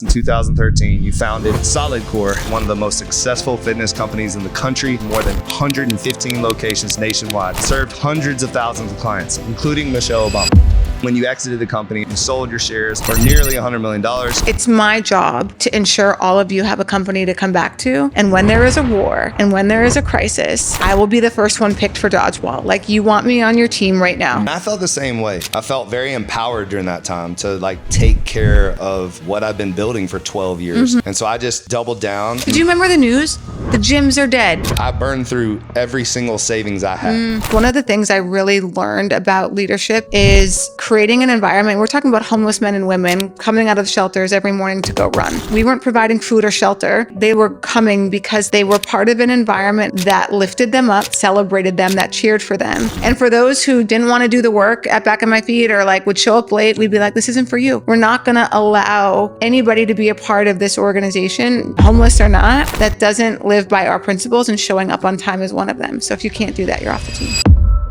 In 2013, you founded Solidcore, one of the most successful fitness companies in the country, more than 115 locations nationwide, served hundreds of thousands of clients, including Michelle Obama. When you exited the company, you sold your shares for nearly $100 million. It's my job to ensure all of you have a company to come back to. And when there is a war and when there is a crisis, I will be the first one picked for dodgeball. Like, you want me on your team right now. I felt the same way. I felt very empowered during that time to take care of what I've been building for 12 years. And so I just doubled down. Did you remember the news? The gyms are dead. I burned through every single savings I had. One of the things I really learned about leadership is creating an environment. We're talking about homeless men and women coming out of shelters every morning to go run. We weren't providing food or shelter. They were coming because they were part of an environment that lifted them up, celebrated them, that cheered for them. And for those who didn't want to do the work at Back of My Feet or would show up late, we'd be like, this isn't for you. We're not going to allow anybody to be a part of this organization, homeless or not, that doesn't live by our principles, and showing up on time is one of them. So if you can't do that, you're off the team.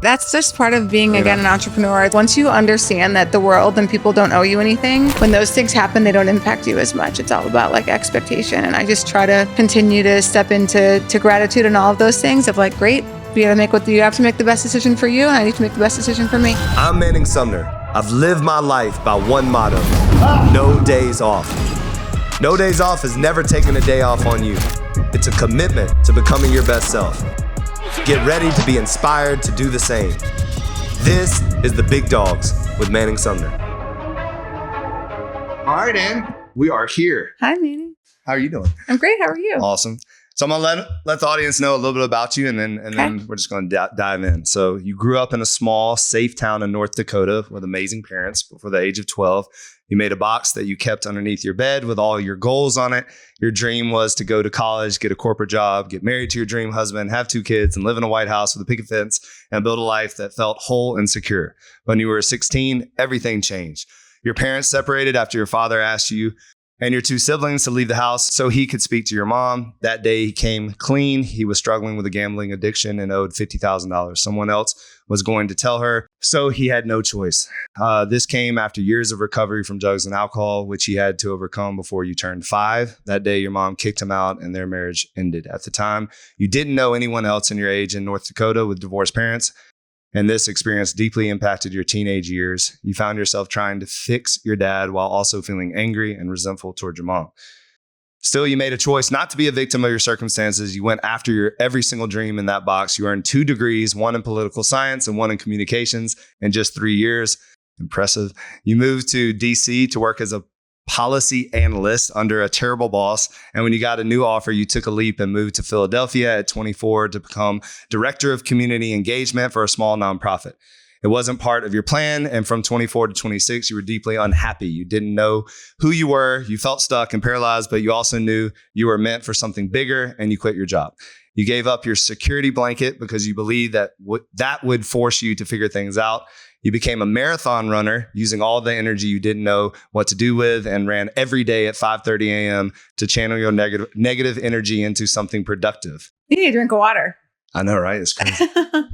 That's just part of being, again, an entrepreneur. Once you understand that the world and people don't owe you anything, when those things happen, they don't impact you as much. It's all about expectation. And I just try to continue to step into gratitude and all of those things of great, you have to make the best decision for you, and I need to make the best decision for me. I'm Manning Sumner. I've lived my life by one motto: no days off. No days off is never taking a day off on you. It's a commitment to becoming your best self. Get ready to be inspired to do the same. This is the Big Dawgs with Manning Sumner. All right, Anne, we are here. Hi, Manning. How are you doing? I'm great. How are you? Awesome. So I'm gonna let the audience know a little bit about you, and then we're just gonna dive in. So you grew up in a small, safe town in North Dakota with amazing parents. Before the age of 12, you made a box that you kept underneath your bed with all your goals on it. Your dream was to go to college, get a corporate job, get married to your dream husband, have 2 kids, and live in a White House with a picket fence and build a life that felt whole and secure. When you were 16, everything changed. Your parents separated after your father asked you and your 2 siblings to leave the house so he could speak to your mom. That day he came clean. He was struggling with a gambling addiction and owed $50,000. Someone else was going to tell her, so he had no choice. This came after years of recovery from drugs and alcohol, which he had to overcome before you turned 5. That day your mom kicked him out and their marriage ended. At the time, you didn't know anyone else in your age in North Dakota with divorced parents. And this experience deeply impacted your teenage years. You found yourself trying to fix your dad while also feeling angry and resentful toward your mom. Still, you made a choice not to be a victim of your circumstances. You went after your every single dream in that box. You earned 2 degrees, one in political science and one in communications in just 3 years. Impressive. You moved to DC to work as a policy analyst under a terrible boss. And when you got a new offer, you took a leap and moved to Philadelphia at 24 to become director of community engagement for a small nonprofit. It wasn't part of your plan. And from 24 to 26, you were deeply unhappy. You didn't know who you were. You felt stuck and paralyzed, but you also knew you were meant for something bigger, and you quit your job. You gave up your security blanket because you believed that that would force you to figure things out. You became a marathon runner using all the energy you didn't know what to do with, and ran every day at 5:30 a.m. to channel your negative energy into something productive. You need a drink of water. I know, right? It's crazy.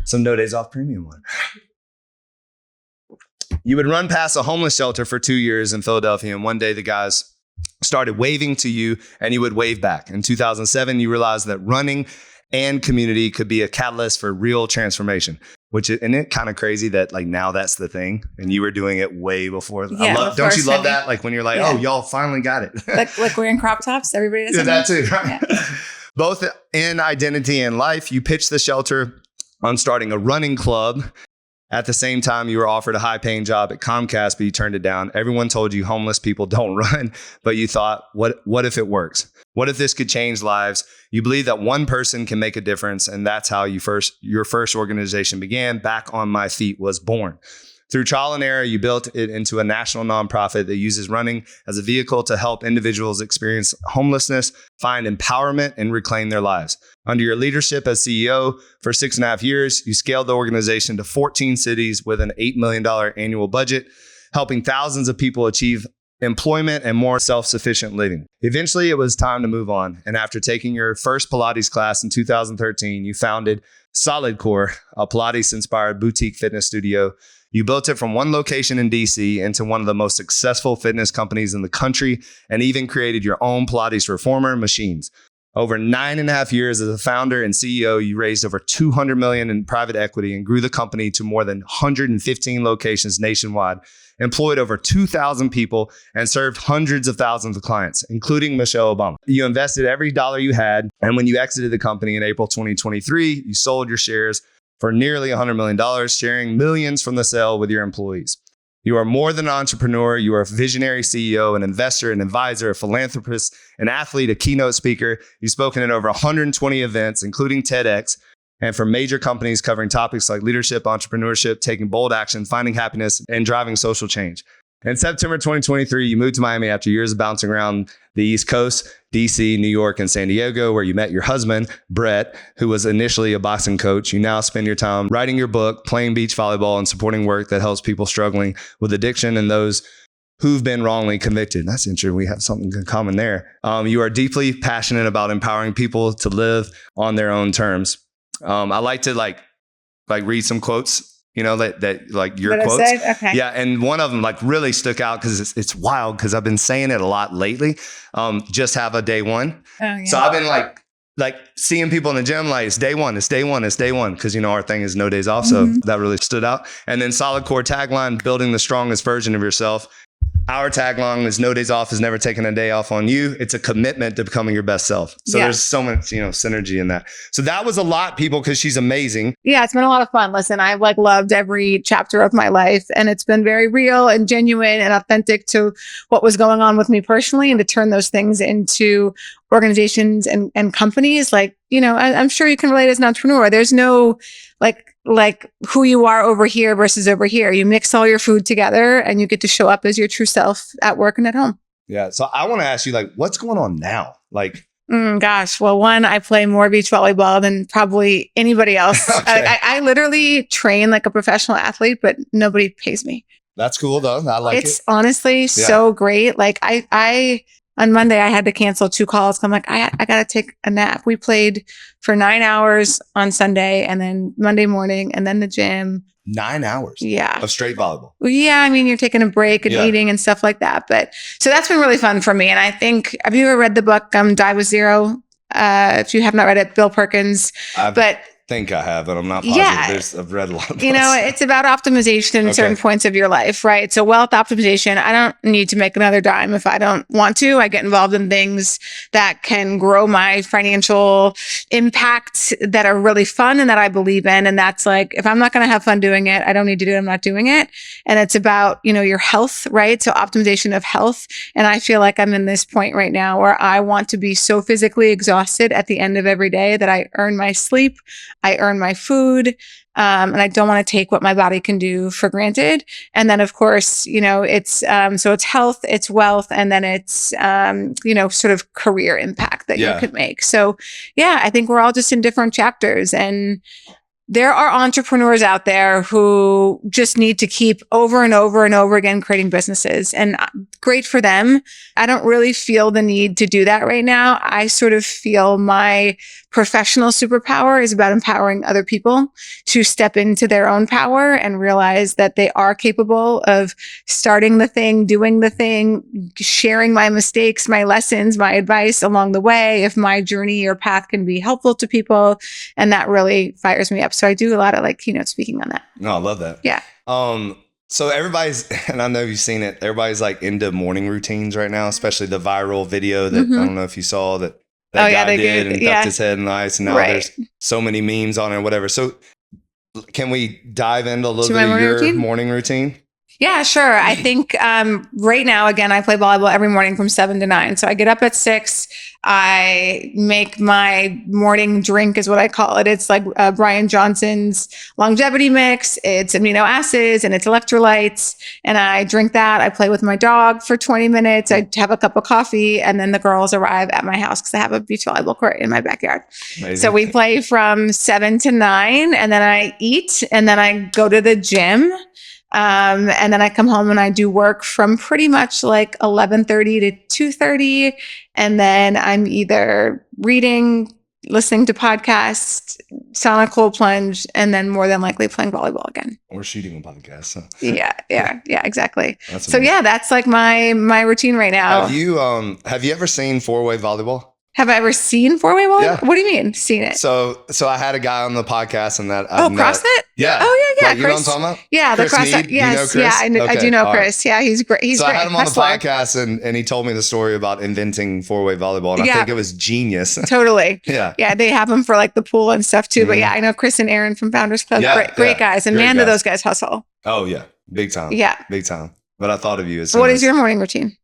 Some no days off premium one. You would run past a homeless shelter for 2 years in Philadelphia, and one day the guys started waving to you and you would wave back. In 2007, you realized that running and community could be a catalyst for real transformation. Isn't it kind of crazy that now that's the thing, and you were doing it way before? Yeah, don't you love that? When you're oh, y'all finally got it. like wearing crop tops, everybody does that too, right? Yeah. Both in identity and life, you pitched the shelter on starting a running club. At the same time, you were offered a high-paying job at Comcast, but you turned it down. Everyone told you homeless people don't run, but you thought, what if it works? What if this could change lives? You believe that one person can make a difference, and that's how your first organization began. Back on My Feet was born. Through trial and error, you built it into a national nonprofit that uses running as a vehicle to help individuals experience homelessness, find empowerment, and reclaim their lives. Under your leadership as CEO for 6.5 years, you scaled the organization to 14 cities with an $8 million annual budget, helping thousands of people achieve employment and more self-sufficient living. Eventually, it was time to move on. And after taking your first Pilates class in 2013, you founded Solidcore, a Pilates-inspired boutique fitness studio. You built it from one location in DC into one of the most successful fitness companies in the country, and even created your own Pilates reformer machines. Over 9.5 years as a founder and CEO, you raised over $200 million in private equity and grew the company to more than 115 locations nationwide, employed over 2,000 people, and served hundreds of thousands of clients, including Michelle Obama. You invested every dollar you had, and when you exited the company in April 2023, you sold your shares for nearly $100 million, sharing millions from the sale with your employees. You are more than an entrepreneur. You are a visionary CEO, an investor, an advisor, a philanthropist, an athlete, a keynote speaker. You've spoken at over 120 events, including TEDx, and for major companies covering topics like leadership, entrepreneurship, taking bold action, finding happiness, and driving social change. In September 2023, you moved to Miami after years of bouncing around the East Coast, DC, New York, and San Diego, where you met your husband, Brett, who was initially a boxing coach. You now spend your time writing your book, playing beach volleyball, and supporting work that helps people struggling with addiction and those who've been wrongly convicted. That's interesting. We have something in common there. You are deeply passionate about empowering people to live on their own terms. I like to like read some quotes. That like your quotes. Okay. Yeah. And one of them like really stuck out because it's wild because I've been saying it a lot lately. Just have a day one. Oh, yeah. So I've been like seeing people in the gym, like it's day one, it's day one, it's day one. Cause our thing is no days off. So that really stood out. And then Solidcore tagline, building the strongest version of yourself. Our tagline is no days off is never taking a day off on you. It's a commitment to becoming your best self. So there's so much, synergy in that. So that was a lot, people, because she's amazing. Yeah, it's been a lot of fun. Listen, I've loved every chapter of my life, and it's been very real and genuine and authentic to what was going on with me personally, and to turn those things into organizations and companies. I'm sure you can relate as an entrepreneur. There's no like who you are over here versus over here. You mix all your food together and you get to show up as your true self at work and at home. Yeah. So I want to ask you, what's going on now? Gosh. Well, one, I play more beach volleyball than probably anybody else. Okay. I literally train like a professional athlete, but nobody pays me. That's cool though. I like it. It's honestly so great. I on Monday, I had to cancel 2 calls. I'm like, I got to take a nap. We played for 9 hours on Sunday, and then Monday morning, and then the gym. 9 hours of straight volleyball. Well, yeah. I mean, you're taking a break and eating and stuff like that. But so that's been really fun for me. And I think, have you ever read the book, Die with Zero? If you have not read it, Bill Perkins. Think I have, but I'm not positive. Yeah. I've read a lot of books. It's about optimization in certain points of your life, right? So wealth optimization, I don't need to make another dime if I don't want to. I get involved in things that can grow my financial impact that are really fun and that I believe in. And that's like, if I'm not going to have fun doing it, I don't need to do it. I'm not doing it. And it's about, your health, right? So optimization of health. And I feel like I'm in this point right now where I want to be so physically exhausted at the end of every day that I earn my sleep, I earn my food, and I don't want to take what my body can do for granted. And then, of course, it's so it's health, it's wealth, and then it's sort of career impact that you could make. So, I think we're all just in different chapters, and there are entrepreneurs out there who just need to keep over and over and over again creating businesses, and great for them. I don't really feel the need to do that right now. I sort of feel my professional superpower is about empowering other people to step into their own power and realize that they are capable of starting the thing, doing the thing, sharing my mistakes, my lessons, my advice along the way, if my journey or path can be helpful to people. And that really fires me up. So I do a lot of keynote speaking on that. No, I love that. Yeah. So everybody's, and I know you've seen it, everybody's into morning routines right now, especially the viral video that I don't know if you saw that guy did and ducked his head in the ice, and now there's so many memes on it or whatever. So can we dive into a little bit of your morning routine? Yeah, sure. I think right now, again, I play volleyball every morning from 7 to 9. So I get up at 6. I make my morning drink is what I call it. It's like Brian Johnson's longevity mix. It's amino acids and it's electrolytes. And I drink that. I play with my dog for 20 minutes. I have a cup of coffee, and then the girls arrive at my house because I have a beach volleyball court in my backyard. Amazing. So we play from 7 to 9, and then I eat, and then I go to the gym. And then I come home and I do work from pretty much 11:30 to 2:30. And then I'm either reading, listening to podcasts, sauna, cold plunge, and then more than likely playing volleyball again. Or shooting a podcast. So. Yeah, exactly. That's so yeah, that's like my routine right now. Have you ever seen 4-way volleyball? Have I ever seen 4-way volleyball? Yeah. What do you mean, seen it? So I had a guy on the podcast and that. CrossFit? Yeah. Oh, yeah. Like, you know what I'm talking about? Yeah, Chris the CrossFit. Mead? Yes. You know Chris? Yeah, I do know Chris. Right. Yeah, he's great. He's so great. I had him on the podcast and he told me the story about inventing 4-way volleyball. And I think it was genius. Totally. Yeah. Yeah, they have them for like the pool and stuff too. But yeah, I know Chris and Aaron from Founders Club. Yeah, great guys. And man, do those guys hustle. Oh, yeah. Big time. Yeah. Big time. But I thought of you as What is your morning routine?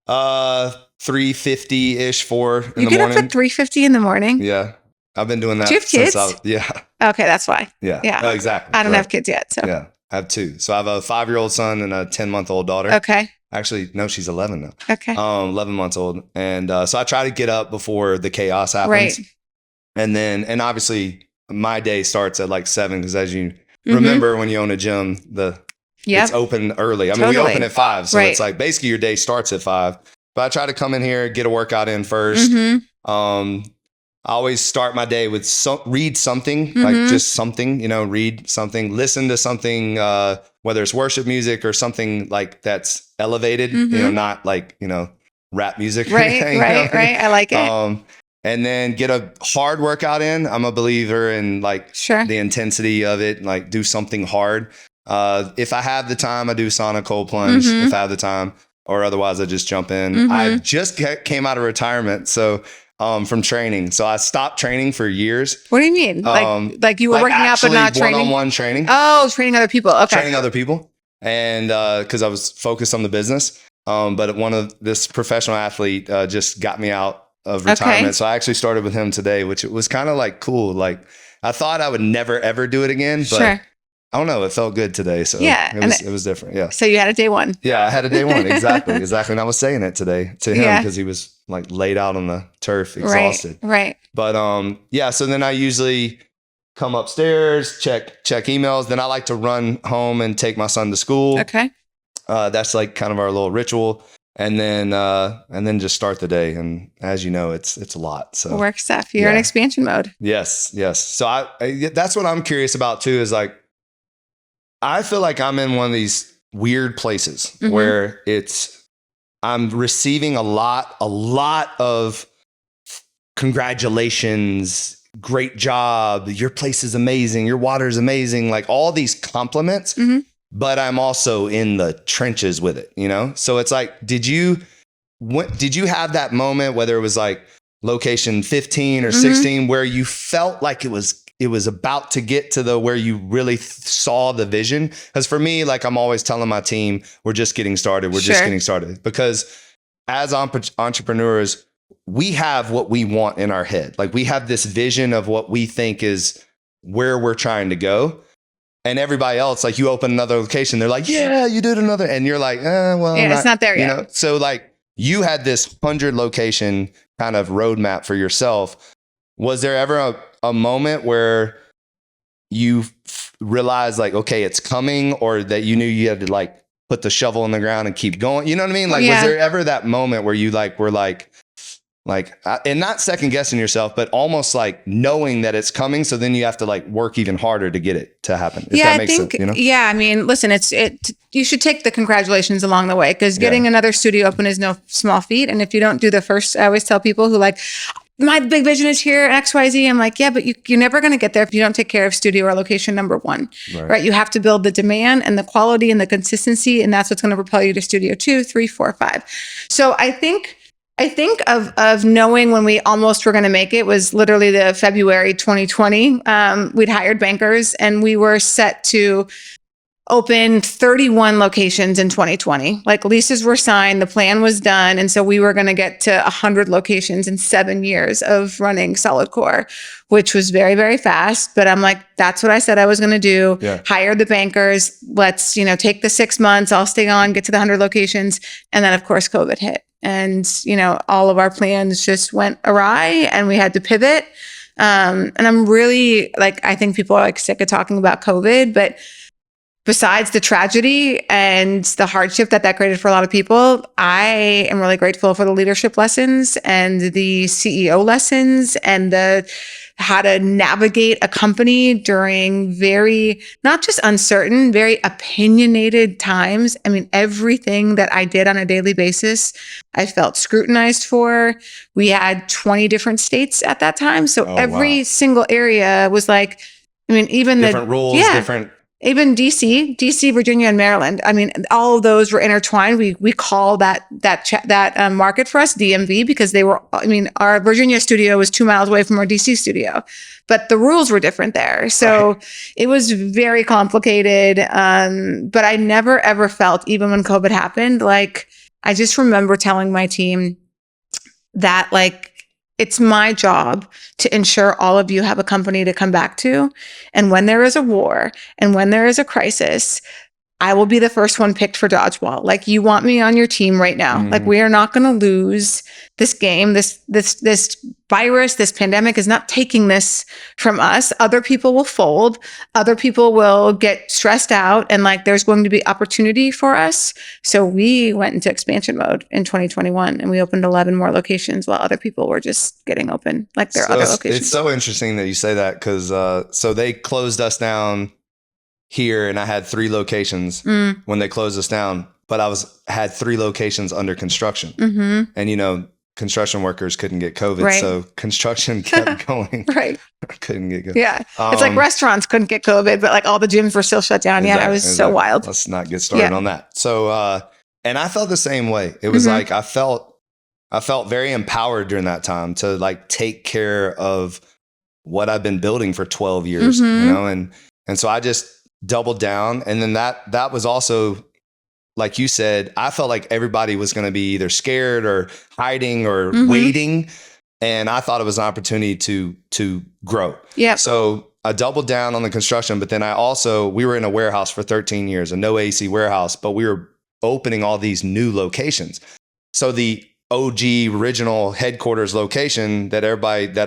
3:50-ish, 4 in the morning. You get up at 3:50 in the morning? Yeah. I've been doing that. Do you have kids? Okay, that's why. Yeah. Yeah. Oh, exactly. I don't have kids yet. So yeah, I have 2. So I have a 5-year-old son and a 10-month-old daughter. Okay. Actually, no, she's 11 now. Okay. 11 months old. And so I try to get up before the chaos happens. Right. And obviously my day starts at like 7 because as you remember when you own a gym, it's open early. I mean, we open at 5. So it's like basically your day starts at 5. But I try to come in here, get a workout in first. I always start my day with read something, like just something, read something, listen to something, whether it's worship music or something like that's elevated, not like, rap music. Right. I like it. And then get a hard workout in. I'm a believer in like the intensity of it, like do something hard. If I have the time, I do sauna, cold plunge if I have the time, or otherwise I just jump in. I just came out of retirement. So from training. So I stopped training for years. What do you mean? Like you were working out but not training? One-on-one training. Oh, training other people. Okay. Training other people. And because I was focused on the business. But this professional athlete just got me out of retirement. Okay. So I actually started with him today, which was kind of like cool. Like I thought I would never, ever do it again. But I don't know. It felt good today. So it was different. Yeah. So you had a day one. Yeah, I had a day one. Exactly. And I was saying it today to him because he was like laid out on the turf, exhausted. Right. But so then I usually come upstairs, check emails. Then I like to run home and take my son to school. Okay. That's like kind of our little ritual. And then just start the day. And as you know, it's a lot. So work stuff. You're in expansion mode. Yes. So I that's what I'm curious about too, is like, I feel like I'm in one of these weird places where I'm receiving a lot of congratulations, great job, your place is amazing, your water is amazing, like all these compliments, but I'm also in the trenches with it, So it's like, did you have that moment, whether it was like location 15 or 16, where you felt like it was about to get to where you really saw the vision? Because for me, like I'm always telling my team, we're just getting started. Just getting started. Because as entrepreneurs, we have what we want in our head. Like we have this vision of what we think is where we're trying to go. And everybody else, like you open another location, they're like, yeah, you did another. And you're like, well, it's not there yet. So like you had this 100 location kind of roadmap for yourself. Was there ever a moment where you realized like, okay, it's coming, or that you knew you had to like put the shovel in the ground and keep going? You know what I mean? Like, was there ever that moment where you were like, and not second guessing yourself, but almost like knowing that it's coming. So then you have to like work even harder to get it to happen. If that makes sense, Yeah. I mean, listen, you should take the congratulations along the way, because getting another studio open is no small feat. And if you don't do the first, I always tell people who like, my big vision is here, XYZ. I'm like, yeah, but you're never going to get there if you don't take care of studio or location number 1, right? You have to build the demand and the quality and the consistency. And that's what's going to propel you to studio 2, 3, 4, 5. So I think of knowing when we almost were going to make it was literally the February 2020. We'd hired bankers and we were set to open 31 locations in 2020. Like leases were signed, the plan was done. And so we were going to get to 100 locations in 7 years of running Solidcore, which was very, very fast. But I'm like, that's what I said I was going to do. Hire the bankers. Let's, take the 6 months. I'll stay on, get to the 100 locations. And then of course, COVID hit. And, all of our plans just went awry and we had to pivot. And I'm really like, I think people are like sick of talking about COVID, but besides the tragedy and the hardship that created for a lot of people, I am really grateful for the leadership lessons and the CEO lessons and the how to navigate a company during very, not just uncertain, very opinionated times. I mean, everything that I did on a daily basis, I felt scrutinized for. We had 20 different states at that time. So every single area was like, I mean, even different rules, different. Even DC, Virginia, and Maryland. I mean, all of those were intertwined. We call that market for us DMV because they were. I mean, our Virginia studio was 2 miles away from our DC studio, but the rules were different there. So It was very complicated. But I never ever felt, even when COVID happened, like I just remember telling my team that like, it's my job to ensure all of you have a company to come back to. And when there is a war and when there is a crisis, I will be the first one picked for dodgeball. Like, you want me on your team right now. Like, we are not going to lose this game. This virus, this pandemic is not taking this from us. Other people will fold. Other people will get stressed out, and like, there's going to be opportunity for us. So we went into expansion mode in 2021 and we opened 11 more locations while other people were just getting open, like their other locations. It's so interesting that you say that because so they closed us down here, and I had 3 locations when they closed us down, but I had 3 locations under construction. And construction workers couldn't get COVID, so construction kept going. Couldn't get COVID. Yeah, it's like restaurants couldn't get COVID, but like all the gyms were still shut down. Exactly, it was so wild. Let's not get started on that. So, and I felt the same way. It was like I felt very empowered during that time to like take care of what I've been building for 12 years, and so I just doubled down. And then that was also, like you said, I felt like everybody was going to be either scared or hiding or waiting. And I thought it was an opportunity to grow. Yeah. So I doubled down on the construction, but then we were in a warehouse for 13 years, a no AC warehouse, but we were opening all these new locations. So the OG original headquarters location that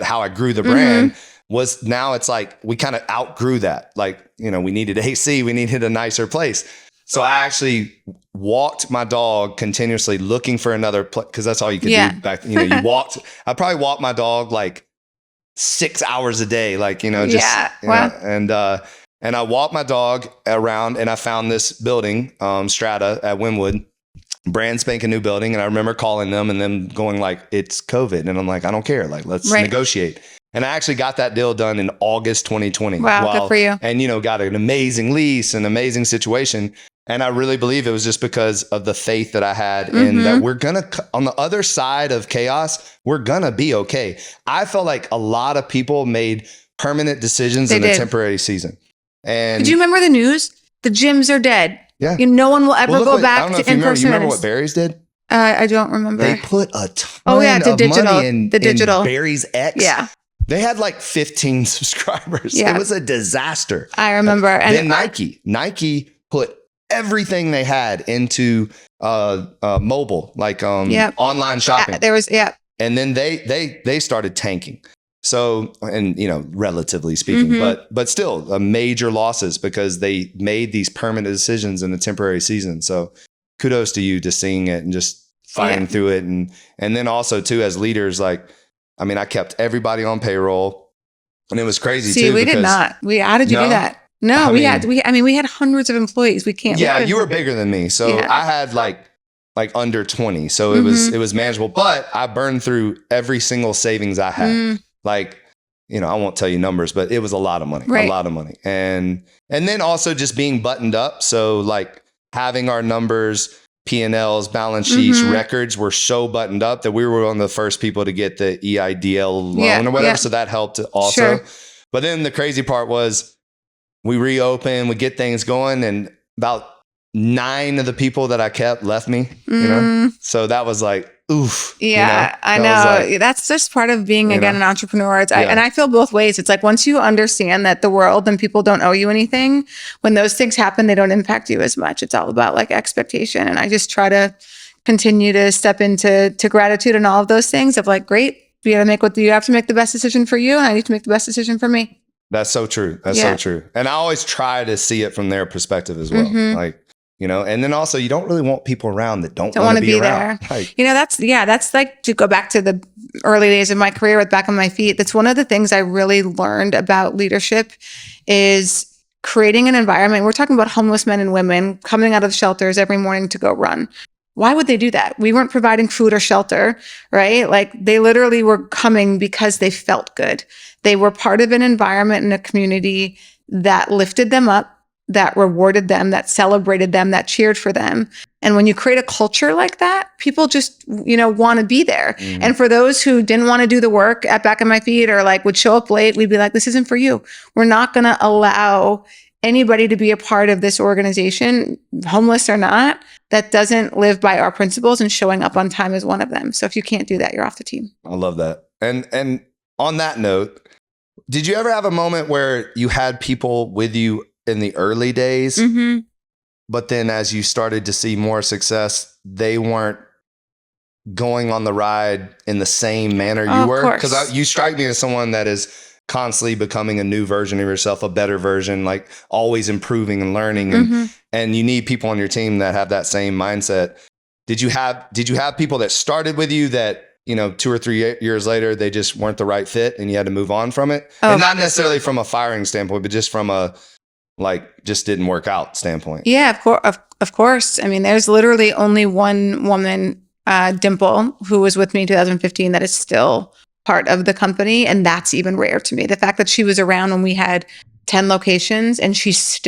how I grew the brand was, now it's like we kind of outgrew that. Like, we needed AC, we needed a nicer place. So I actually walked my dog continuously looking for another place, because that's all you could do back. I probably walked my dog like 6 hours a day, like, and I walked my dog around, and I found this building, Strata at Wynwood, brand spanking new building. And I remember calling them and them going like, it's COVID. And I'm like, I don't care. Like, let's negotiate. And I actually got that deal done in August 2020. Wow, good for you. And, got an amazing lease, an amazing situation. And I really believe it was just because of the faith that I had in that we're going to, on the other side of chaos, we're going to be okay. I felt like a lot of people made permanent decisions in the temporary season. And did you remember the news? The gyms are dead. Yeah. No one will ever go back to in-person. You remember what Barry's did? I don't remember. They put a ton of money in Barry's X. Yeah. They had like 15 subscribers. Yeah. It was a disaster. I remember. And then Nike put everything they had into mobile, like online shopping. And then they started tanking. So, and relatively speaking, but still major losses because they made these permanent decisions in the temporary season. So kudos to you just seeing it and just fighting through it. And then also too, as leaders, like, I mean, I kept everybody on payroll, and it was crazy too. See, we did not. How did you do that? No, we had hundreds of employees. We can't. Yeah, you were bigger than me. So I had like under 20. So it was manageable, but I burned through every single savings I had. Like, I won't tell you numbers, but it was a lot of money, a lot of money. And then also just being buttoned up. So like having our numbers, P&Ls, balance sheets, records were so buttoned up that we were one of the first people to get the EIDL loan or whatever. Yeah. So that helped also. Sure. But then the crazy part was we reopened, we get things going, and about 9 of the people that I kept left me, So that was like, oof. Yeah, I know. That's just part of being, again, an entrepreneur. And I feel both ways. It's like, once you understand that the world and people don't owe you anything, when those things happen, they don't impact you as much. It's all about like expectation. And I just try to continue to step into gratitude and all of those things of like, great, you have to make the best decision for you. And I need to make the best decision for me. That's so true. That's so true. And I always try to see it from their perspective as well. Like, you know, and then also you don't really want people around that don't want to be around. There. Like, you know, that's like, to go back to the early days of my career with Back on My Feet. That's one of the things I really learned about leadership is creating an environment. We're talking about homeless men and women coming out of shelters every morning to go run. Why would they do that? We weren't providing food or shelter, right? Like, they literally were coming because they felt good. They were part of an environment and a community that lifted them up, that rewarded them, that celebrated them, that cheered for them. And when you create a culture like that, people just, you know, want to be there. And for those who didn't want to do the work at Back on My Feet, or like would show up late, we'd be like, this isn't for you. We're not going to allow anybody to be a part of this organization, homeless or not, that doesn't live by our principles, and showing up on time is one of them. So if you can't do that, you're off the team. I love that. And on that note, did you ever have a moment where you had people with you in the early days, but then as you started to see more success, they weren't going on the ride in the same manner you were? Because you strike me as someone that is constantly becoming a new version of yourself, a better version, like always improving and learning. And you need people on your team that have that same mindset. Did you have people that started with you that, you know, 2 or 3 years later, they just weren't the right fit and you had to move on from it? And not necessarily from a firing standpoint, but just from a, like, just didn't work out standpoint. Yeah, of course. I mean, there's literally only one woman, Dimple, who was with me in 2015, that is still part of the company. And that's even rare to me. The fact that she was around when we had 10 locations, and she's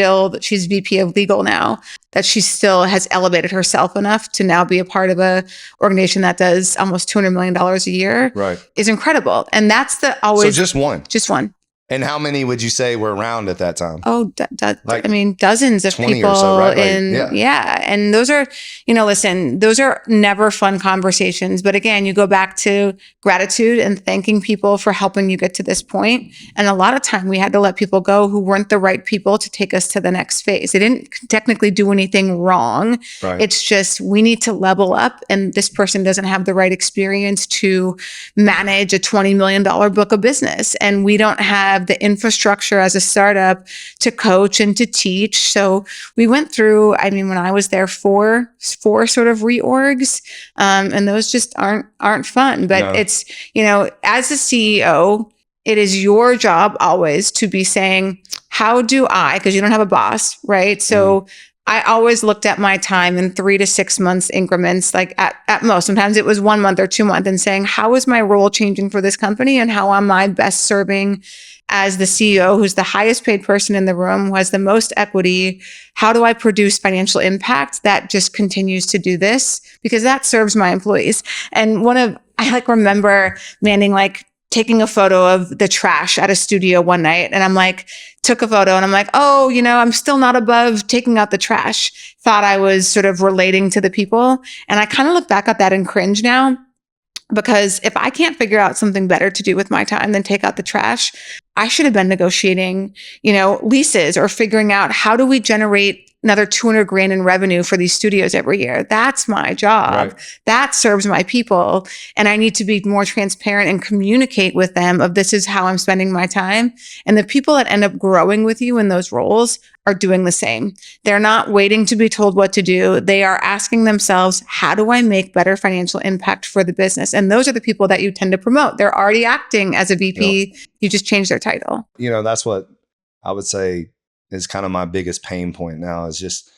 VP of legal now, that she still has elevated herself enough to now be a part of a organization that does almost $200 million a year, is incredible. And that's so just one. And how many would you say were around at that time? I mean, dozens of 20 people. or so, right? And those are, you know, listen, those are never fun conversations. But again, you go back to gratitude and thanking people for helping you get to this point. And a lot of time we had to let people go who weren't the right people to take us to the next phase. They didn't technically do anything wrong. It's just, we need to level up, and this person doesn't have the right experience to manage a $20 million book of business. And we don't have the infrastructure as a startup to coach and to teach. So we went through, I mean, when I was there, four sort of reorgs, and those just aren't fun. But it's, you know, as a CEO, it is your job always to be saying, how do I, because you don't have a boss, right? So I always looked at my time in 3 to 6 months increments, like at most. Sometimes it was 1 month or 2 months, and saying, how is my role changing for this company, and how am I best serving as the CEO, who's the highest paid person in the room, who has the most equity? How do I produce financial impact that just continues to do this? Because that serves my employees. And I remember Manning, like, taking a photo of the trash at a studio one night. And I'm like, took a photo, and I'm like, oh, you know, I'm still not above taking out the trash. Thought I was sort of relating to the people. And I kind of look back at that and cringe now, because if I can't figure out something better to do with my time than take out the trash, I should have been negotiating, you know, leases, or figuring out, how do we generate another 200 grand in revenue for these studios every year? That's my job. That serves my people. And I need to be more transparent and communicate with them of, this is how I'm spending my time. And the people that end up growing with you in those roles are doing the same. They're not waiting to be told what to do. They are asking themselves, how do I make better financial impact for the business? And those are the people that you tend to promote. They're already acting as a VP. You just change their title. You know, that's what I would say is kind of my biggest pain point now, is just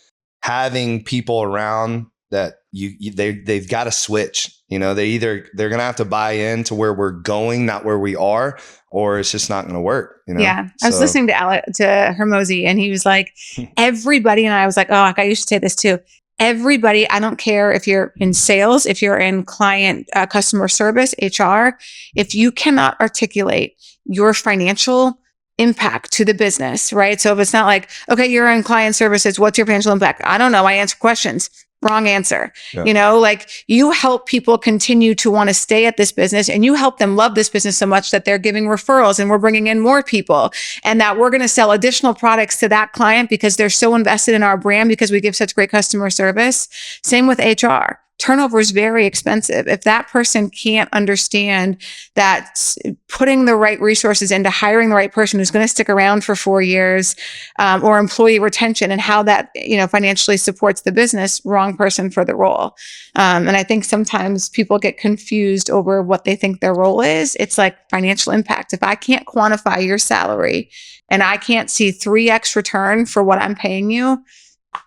having people around that they've got to switch. You know, they're going to have to buy into where we're going, not where we are, or it's just not going to work. You know? Yeah. I was listening to Hermosi, and he was like, everybody, and I was like, oh, you should say this too. Everybody, I don't care if you're in sales, if you're in client customer service, HR, if you cannot articulate your financial impact to the business, right? So if it's not like, okay, you're in client services, what's your financial impact? I don't know. I answer questions. Wrong answer. You know, like, you help people continue to want to stay at this business, and you help them love this business so much that they're giving referrals, and we're bringing in more people, and that we're going to sell additional products to that client because they're so invested in our brand, because we give such great customer service. Same with HR. turnover is very expensive. If that person can't understand that putting the right resources into hiring the right person who's going to stick around for 4 years, or employee retention and how that, financially supports the business, wrong person for the role. And I think sometimes people get confused over what they think their role is. It's like financial impact. If I can't quantify your salary and I can't see 3x return for what I'm paying you,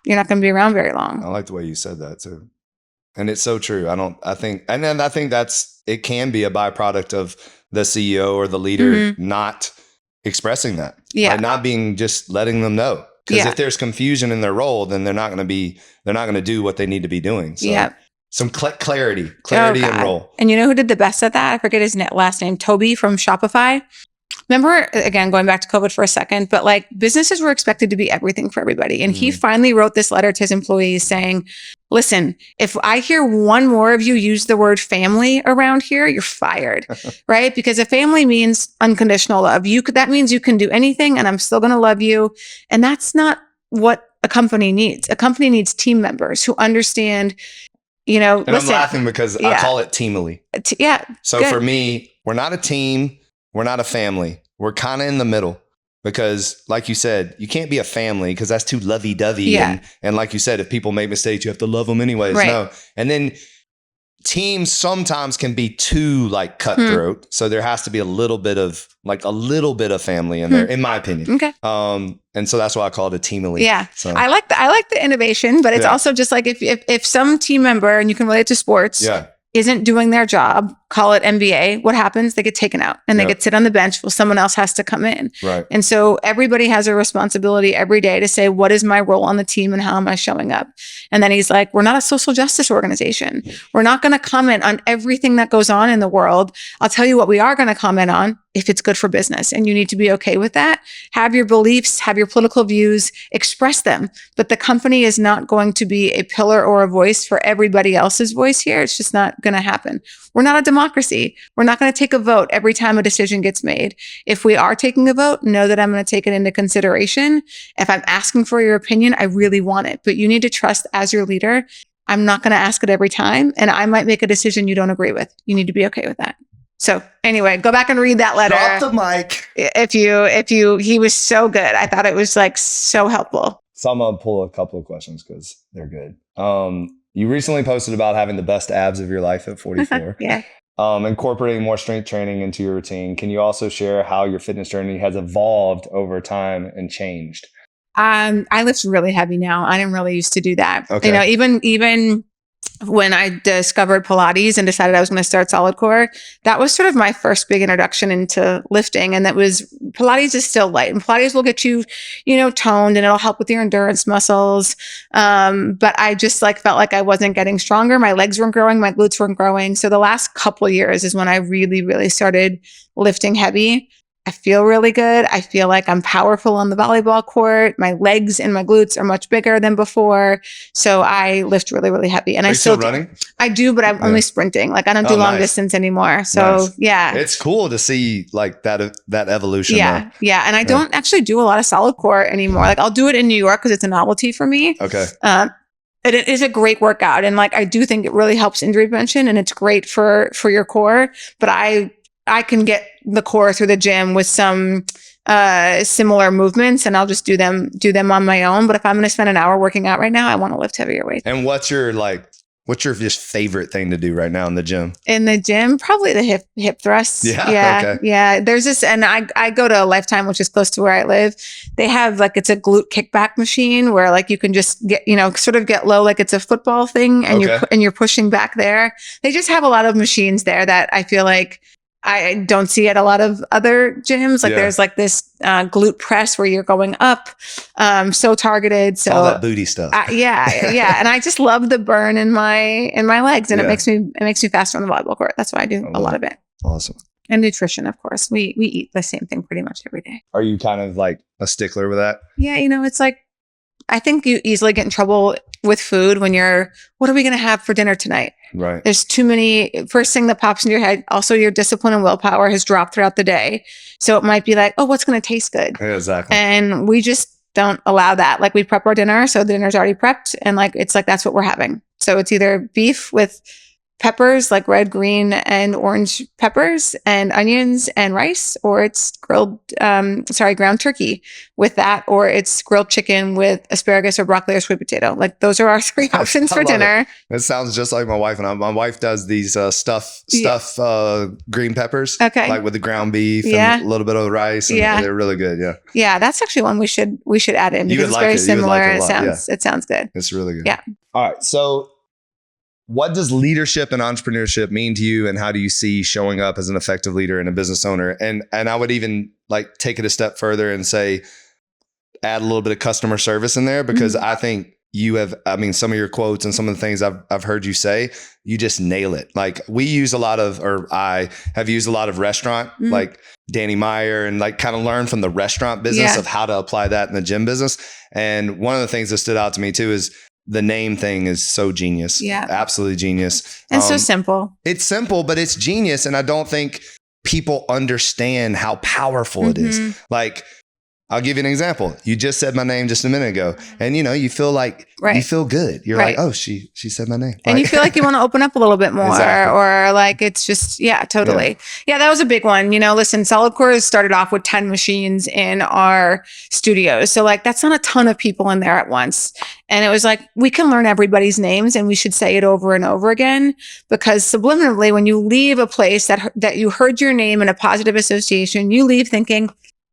you're not going to be around very long. I like the way you said that too. And it's so true. I think it can be a byproduct of the CEO or the leader not expressing that. Yeah. Like not being, just letting them know. Because if there's confusion in their role, then they're not going to do what they need to be doing. So some clarity and role. And you know who did the best at that? I forget his last name, Toby from Shopify. Remember, again, going back to COVID for a second, but like businesses were expected to be everything for everybody. And he finally wrote this letter to his employees saying, listen, if I hear one more of you use the word family around here, you're fired, right? Because a family means unconditional love. That means you can do anything and I'm still going to love you. And that's not what a company needs. A company needs team members who understand, And listen, I'm laughing because I call it teamily. So for me, we're not a team. We're not a family. We're kind of in the middle because, like you said, you can't be a family because that's too lovey-dovey. Yeah. And like you said, if people make mistakes, you have to love them anyways. Right. No. And then teams sometimes can be too like cutthroat. So there has to be a little bit of family in there, in my opinion. Okay. And so that's why I call it a teamily. Yeah. So. I like the innovation, but it's also just like if some team member, and you can relate to sports, isn't doing their job, call it MBA, what happens? They get taken out and they get sit on the bench while someone else has to come in. Right. And so everybody has a responsibility every day to say, what is my role on the team and how am I showing up? And then he's like, we're not a social justice organization. We're not going to comment on everything that goes on in the world. I'll tell you what we are going to comment on if it's good for business. And you need to be okay with that. Have your beliefs, have your political views, express them. But the company is not going to be a pillar or a voice for everybody else's voice here. It's just not going to happen. We're not a democracy. We're not going to take a vote every time a decision gets made. If we are taking a vote, know that I'm going to take it into consideration. If I'm asking for your opinion, I really want it. But you need to trust as your leader, I'm not going to ask it every time. And I might make a decision you don't agree with. You need to be okay with that. So anyway, go back and read that letter. Drop the mic. He was so good. I thought it was like so helpful. So I'm going to pull a couple of questions because they're good. You recently posted about having the best abs of your life at 44. Yeah. Incorporating more strength training into your routine. Can you also share how your fitness journey has evolved over time and changed? I lift really heavy now. I didn't really used to do that. Okay. Even when I discovered Pilates and decided I was going to start Solidcore, that was sort of my first big introduction into lifting. And Pilates is still light, and Pilates will get you, toned, and it'll help with your endurance muscles. But I just felt like I wasn't getting stronger. My legs weren't growing. My glutes weren't growing. So the last couple of years is when I really, really started lifting heavy. I feel really good. I feel like I'm powerful on the volleyball court. My legs and my glutes are much bigger than before. So I lift really, really heavy. And Are you still running? I do, but I'm only sprinting. I don't do long distance anymore. So yeah. It's cool to see that evolution. Yeah. Though. Yeah. And I don't actually do a lot of Solidcore anymore. I'll do it in New York because it's a novelty for me. Okay. It is a great workout. And I do think it really helps injury prevention, and it's great for your core. But I can get the core through the gym with some similar movements, and I'll just do them on my own. But if I'm going to spend an hour working out right now, I want to lift heavier weights. And what's your just favorite thing to do right now in the gym? In the gym, probably the hip thrusts. Yeah. Okay. Yeah. There's this, and I go to Lifetime, which is close to where I live. They have it's a glute kickback machine where you can just get, sort of get low, like it's a football thing, and you're pushing back there. They just have a lot of machines there that I feel like I don't see at a lot of other gyms. There's this glute press where you're going up, so targeted. So all that booty stuff. Yeah. And I just love the burn in my legs, and it makes me faster on the volleyball court. That's why I do a lot of it. Awesome. And nutrition, of course. We eat the same thing pretty much every day. Are you kind of a stickler with that? Yeah. It's I think you easily get in trouble with food when what are we going to have for dinner tonight? Right. There's too many, first thing that pops in your head. Also, your discipline and willpower has dropped throughout the day. So it might be what's going to taste good? Yeah, exactly. And we just don't allow that. We prep our dinner. So the dinner's already prepped. And it's that's what we're having. So it's either beef with peppers, like red, green, and orange peppers, and onions and rice, or it's ground turkey with that, or it's grilled chicken with asparagus or broccoli or sweet potato. Like those are our three options for dinner. It sounds just like my wife and I. My wife does these stuff green peppers, like with the ground beef and a little bit of rice. And they're really good. Yeah. Yeah, that's actually one we should add in because it's very similar. It sounds good. It's really good. Yeah. All right. So what does leadership and entrepreneurship mean to you, and how do you see showing up as an effective leader and a business owner? And I would even like take it a step further and say, add a little bit of customer service in there, because I think you have, some of your quotes and some of the things I've heard you say, you just nail it. Like I have used a lot of restaurant, like Danny Meyer, and like kind of learn from the restaurant business of how to apply that in the gym business. And one of the things that stood out to me too is the name thing is so genius. Yeah. Absolutely genius. And so simple. It's simple, but it's genius. And I don't think people understand how powerful it is. Like, I'll give you an example. You just said my name just a minute ago, and you feel like you feel good. You're like, oh, she said my name, and you feel like you want to open up a little bit more, or like it's just totally. Yeah, that was a big one. Listen, Solidcore started off with 10 machines in our studios, so like that's not a ton of people in there at once. And it was like, we can learn everybody's names and we should say it over and over again, because subliminally, when you leave a place that you heard your name in a positive association, you leave thinking,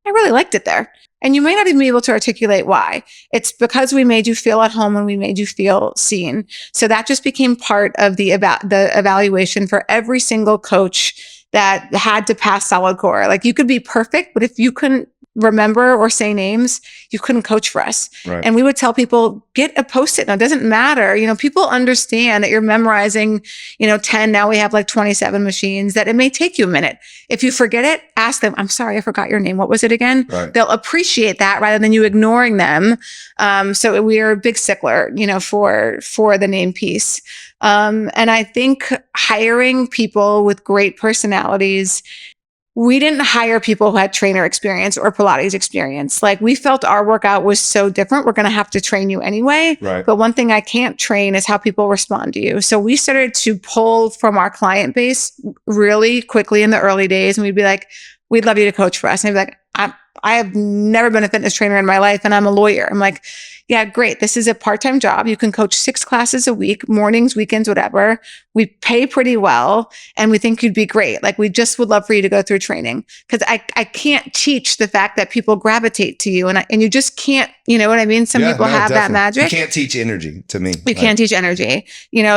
I really liked it there. And you may not even be able to articulate why. It's because we made you feel at home and we made you feel seen. So that just became part of the evaluation for every single coach that had to pass Solidcore. Like you could be perfect, but if you couldn't remember or say names, you couldn't coach for us. Right. And we would tell people, get a Post-it. Now, it doesn't matter. People understand that you're memorizing, 10. Now we have like 27 machines, that it may take you a minute. If you forget it, ask them, I'm sorry, I forgot your name. What was it again? Right. They'll appreciate that rather than you ignoring them. So we are a big stickler, for the name piece. And I think hiring people with great personalities, we didn't hire people who had trainer experience or Pilates experience. Like we felt our workout was so different. We're going to have to train you anyway. Right. But one thing I can't train is how people respond to you. So we started to pull from our client base really quickly in the early days. And we'd be like, we'd love you to coach for us. And they'd be like, I have never been a fitness trainer in my life and I'm a lawyer. I'm like, yeah, great. This is a part-time job. You can coach 6 classes a week, mornings, weekends, whatever. We pay pretty well and we think you'd be great. Like we just would love for you to go through training, because I can't teach the fact that people gravitate to you and you just can't, you know what I mean? Some people have that magic. You can't teach energy to me. You can't teach energy,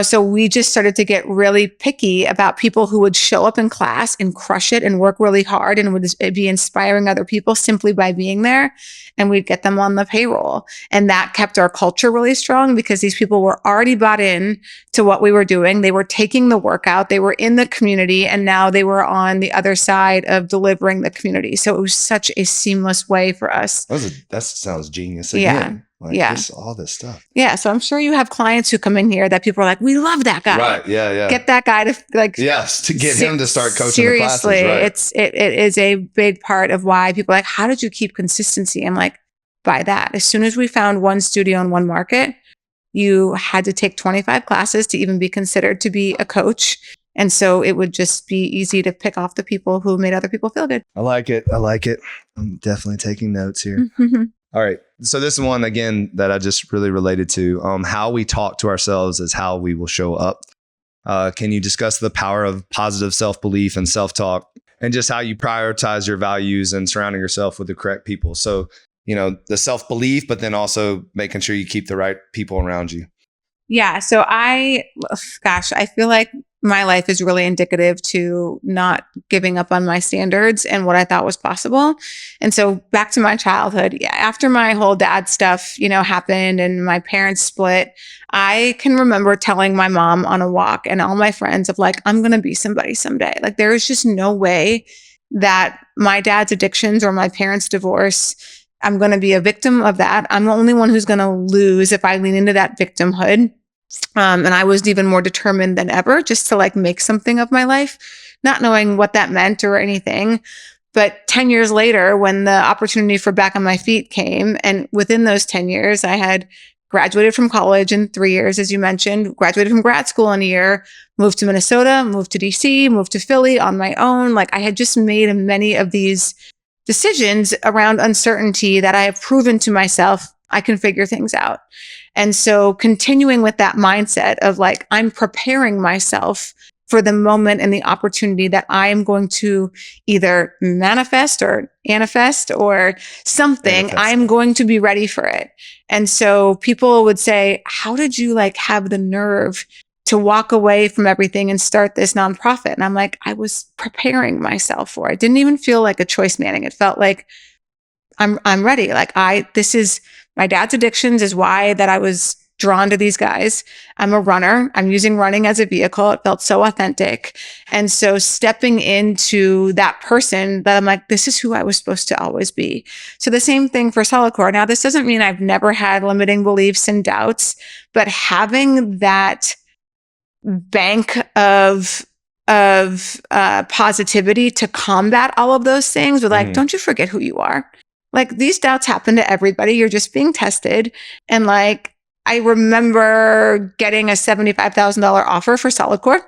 so we just started to get really picky about people who would show up in class and crush it and work really hard and would be inspiring other people simply by being there. And we'd get them on the payroll. And that kept our culture really strong because these people were already bought in to what we were doing. They were taking the workout, they were in the community, and now they were on the other side of delivering the community. So it was such a seamless way for us. That sounds genius. Again. Just all this stuff. Yeah. So I'm sure you have clients who come in here that people are like, we love that guy. Right. Yeah. Get that guy to to get him to start coaching seriously, the classes. Right. It is a big part of why people are like, how did you keep consistency? I'm like, by that. As soon as we found one studio in one market, you had to take 25 classes to even be considered to be a coach. And so it would just be easy to pick off the people who made other people feel good. I like it. I'm definitely taking notes here. All right. So this is one, again, that I just really related to. How we talk to ourselves is how we will show up. Can you discuss the power of positive self-belief and self-talk, and just how you prioritize your values and surrounding yourself with the correct people? So, the self-belief, but then also making sure you keep the right people around you. Yeah. So I feel like my life is really indicative to not giving up on my standards and what I thought was possible. And so back to my childhood, after my whole dad stuff, happened and my parents split, I can remember telling my mom on a walk and all my friends of like, I'm going to be somebody someday. Like there is just no way that my dad's addictions or my parents' divorce, I'm going to be a victim of that. I'm the only one who's going to lose if I lean into that victimhood. And I was even more determined than ever just to like make something of my life, not knowing what that meant or anything. But 10 years later, when the opportunity for back on my feet came, and within those 10 years, I had graduated from college in 3 years, as you mentioned, graduated from grad school in a year, moved to Minnesota, moved to DC, moved to Philly on my own. Like I had just made many of these decisions around uncertainty that I have proven to myself I can figure things out. And so continuing with that mindset of like, I'm preparing myself for the moment and the opportunity that I am going to either manifest or manifest or something, I'm going to be ready for it. And so people would say, how did you like have the nerve to walk away from everything and start this nonprofit? And I'm like, I was preparing myself for it. It didn't even feel like a choice, Manning. It felt like I'm ready. Like this is my dad's addictions is why that I was drawn to these guys. I'm a runner. I'm using running as a vehicle. It felt so authentic. And so stepping into that person that I'm like, this is who I was supposed to always be. So the same thing for Solidcore. Now, this doesn't mean I've never had limiting beliefs and doubts, but having that bank of positivity to combat all of those things with like, don't you forget who you are. Like these doubts happen to everybody. You're just being tested. And like, I remember getting a $75,000 offer for Solidcore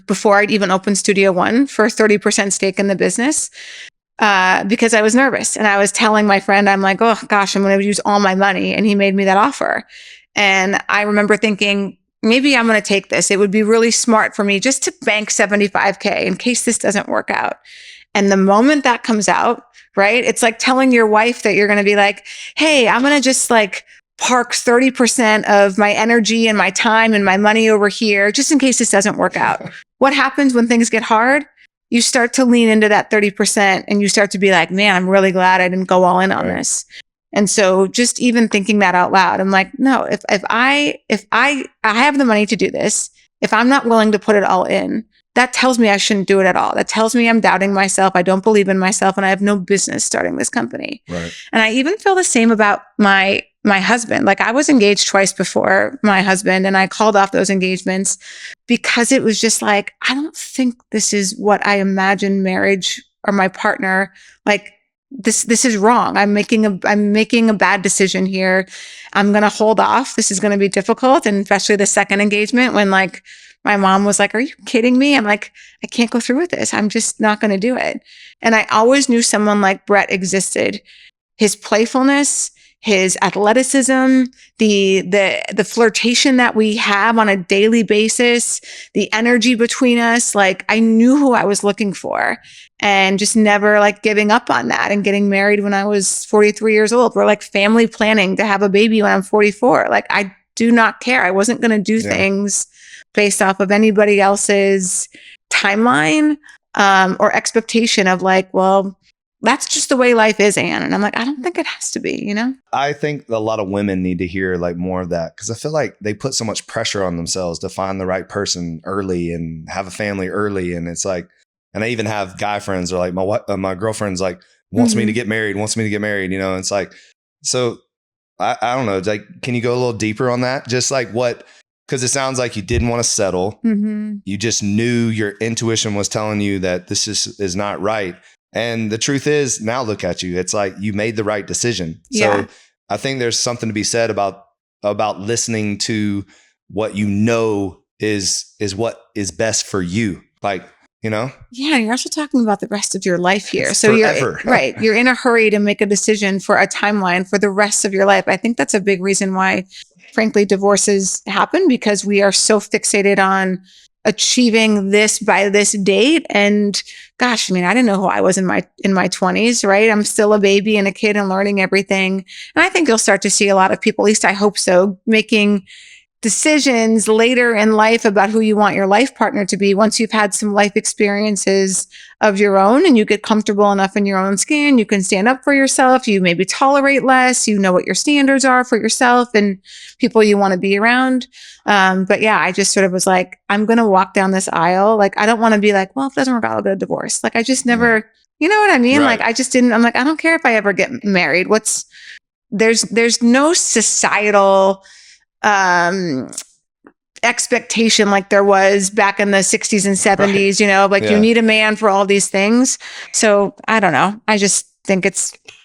before I'd even opened Studio One for a 30% stake in the business because I was nervous. And I was telling my friend, I'm like, oh gosh, I'm going to use all my money. And he made me that offer. And I remember thinking, maybe I'm going to take this. It would be really smart for me just to bank 75K in case this doesn't work out. And the moment that comes out, right? It's like telling your wife that you're going to be like, hey, I'm going to just like park 30% of my energy and my time and my money over here, just in case this doesn't work out. What happens when things get hard? You start to lean into that 30% and you start to be like, man, I'm really glad I didn't go all in on this. And so just even thinking that out loud, I'm like, no, if I have the money to do this, if I'm not willing to put it all in, that tells me I shouldn't do it at all. That tells me I'm doubting myself. I don't believe in myself and I have no business starting this company. Right. And I even feel the same about my husband. Like I was engaged twice before my husband and I called off those engagements because it was just like, I don't think this is what I imagine marriage or my partner, like this is wrong. I'm making a bad decision here. I'm going to hold off. This is going to be difficult. And especially the second engagement when like my mom was like, are you kidding me? I'm like, I can't go through with this. I'm just not going to do it. And I always knew someone like Brett existed. His playfulness, his athleticism, the flirtation that we have on a daily basis, the energy between us, like I knew who I was looking for and just never like giving up on that and getting married when I was 43 years old. We're like family planning to have a baby when I'm 44. Like I do not care. I wasn't going to do things based off of anybody else's timeline or expectation of like, well, that's just the way life is, Anne. And I'm like, I don't think it has to be, you know? I think a lot of women need to hear like more of that because I feel like they put so much pressure on themselves to find the right person early and have a family early. And it's like, and I even have guy friends or like my girlfriend's like wants me to get married, you know? And it's like, so I don't know, like, can you go a little deeper on that? Just like what, because it sounds like you didn't want to settle. You just knew your intuition was telling you that this is not right. And the truth is, now look at you. It's like you made the right decision. Yeah. So I think there's something to be said about listening to what you know is what is best for you. Like, you know? Yeah, you're also talking about the rest of your life here. So forever. You're right. You're in a hurry to make a decision for a timeline for the rest of your life. I think that's a big reason why, frankly, divorces happen because we are so fixated on achieving this by this date. And gosh, I mean, I didn't know who I was in my 20s, right? I'm still a baby and a kid and learning everything. And I think you'll start to see a lot of people, at least I hope so, making decisions later in life about who you want your life partner to be once you've had some life experiences of your own and you get comfortable enough in your own skin, you can stand up for yourself, you maybe tolerate less, you know what your standards are for yourself and people you want to be around. But yeah, I just sort of was like, I'm going to walk down this aisle. Like, I don't want to be like, well, if it doesn't work out, I'll get a divorce. Like, I just never, you know what I mean? Right. Like, I just didn't, I'm like, I don't care if I ever get married. There's no societal expectation like there was back in the 60s and 70s, you know, like you need a man for all these things. So I don't know. I just think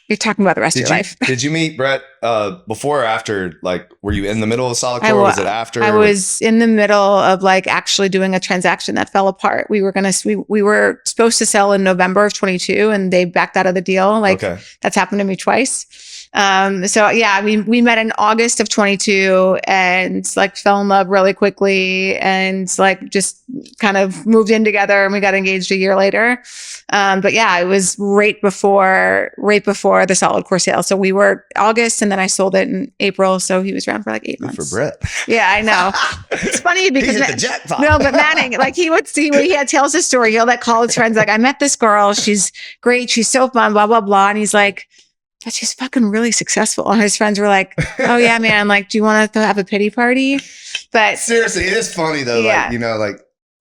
you're talking about the rest of your life. Did you meet Brett before or after, like, were you in the middle of Solidcore or was it after? I was in the middle of like actually doing a transaction that fell apart. We were supposed to sell in November of 22 and they backed out of the deal. Like that's happened to me twice. So yeah, we met in August of 22 and like fell in love really quickly and like just kind of moved in together and we got engaged a year later. But yeah, it was right before the Solidcore sale. So we were August and then I sold it in April. So he was around for like 8 months. Good for Brett. Yeah, I know. It's funny because he hit the jackpot. No, but Manning, like he would see when he tells his story, he'll like call his friends, like, I met this girl. She's great. She's so fun, blah, blah, blah. And he's like, but she's fucking really successful. And his friends were like, oh yeah, man. Like, do you want to have a pity party? But seriously, it is funny though. Yeah. Like, you know, like,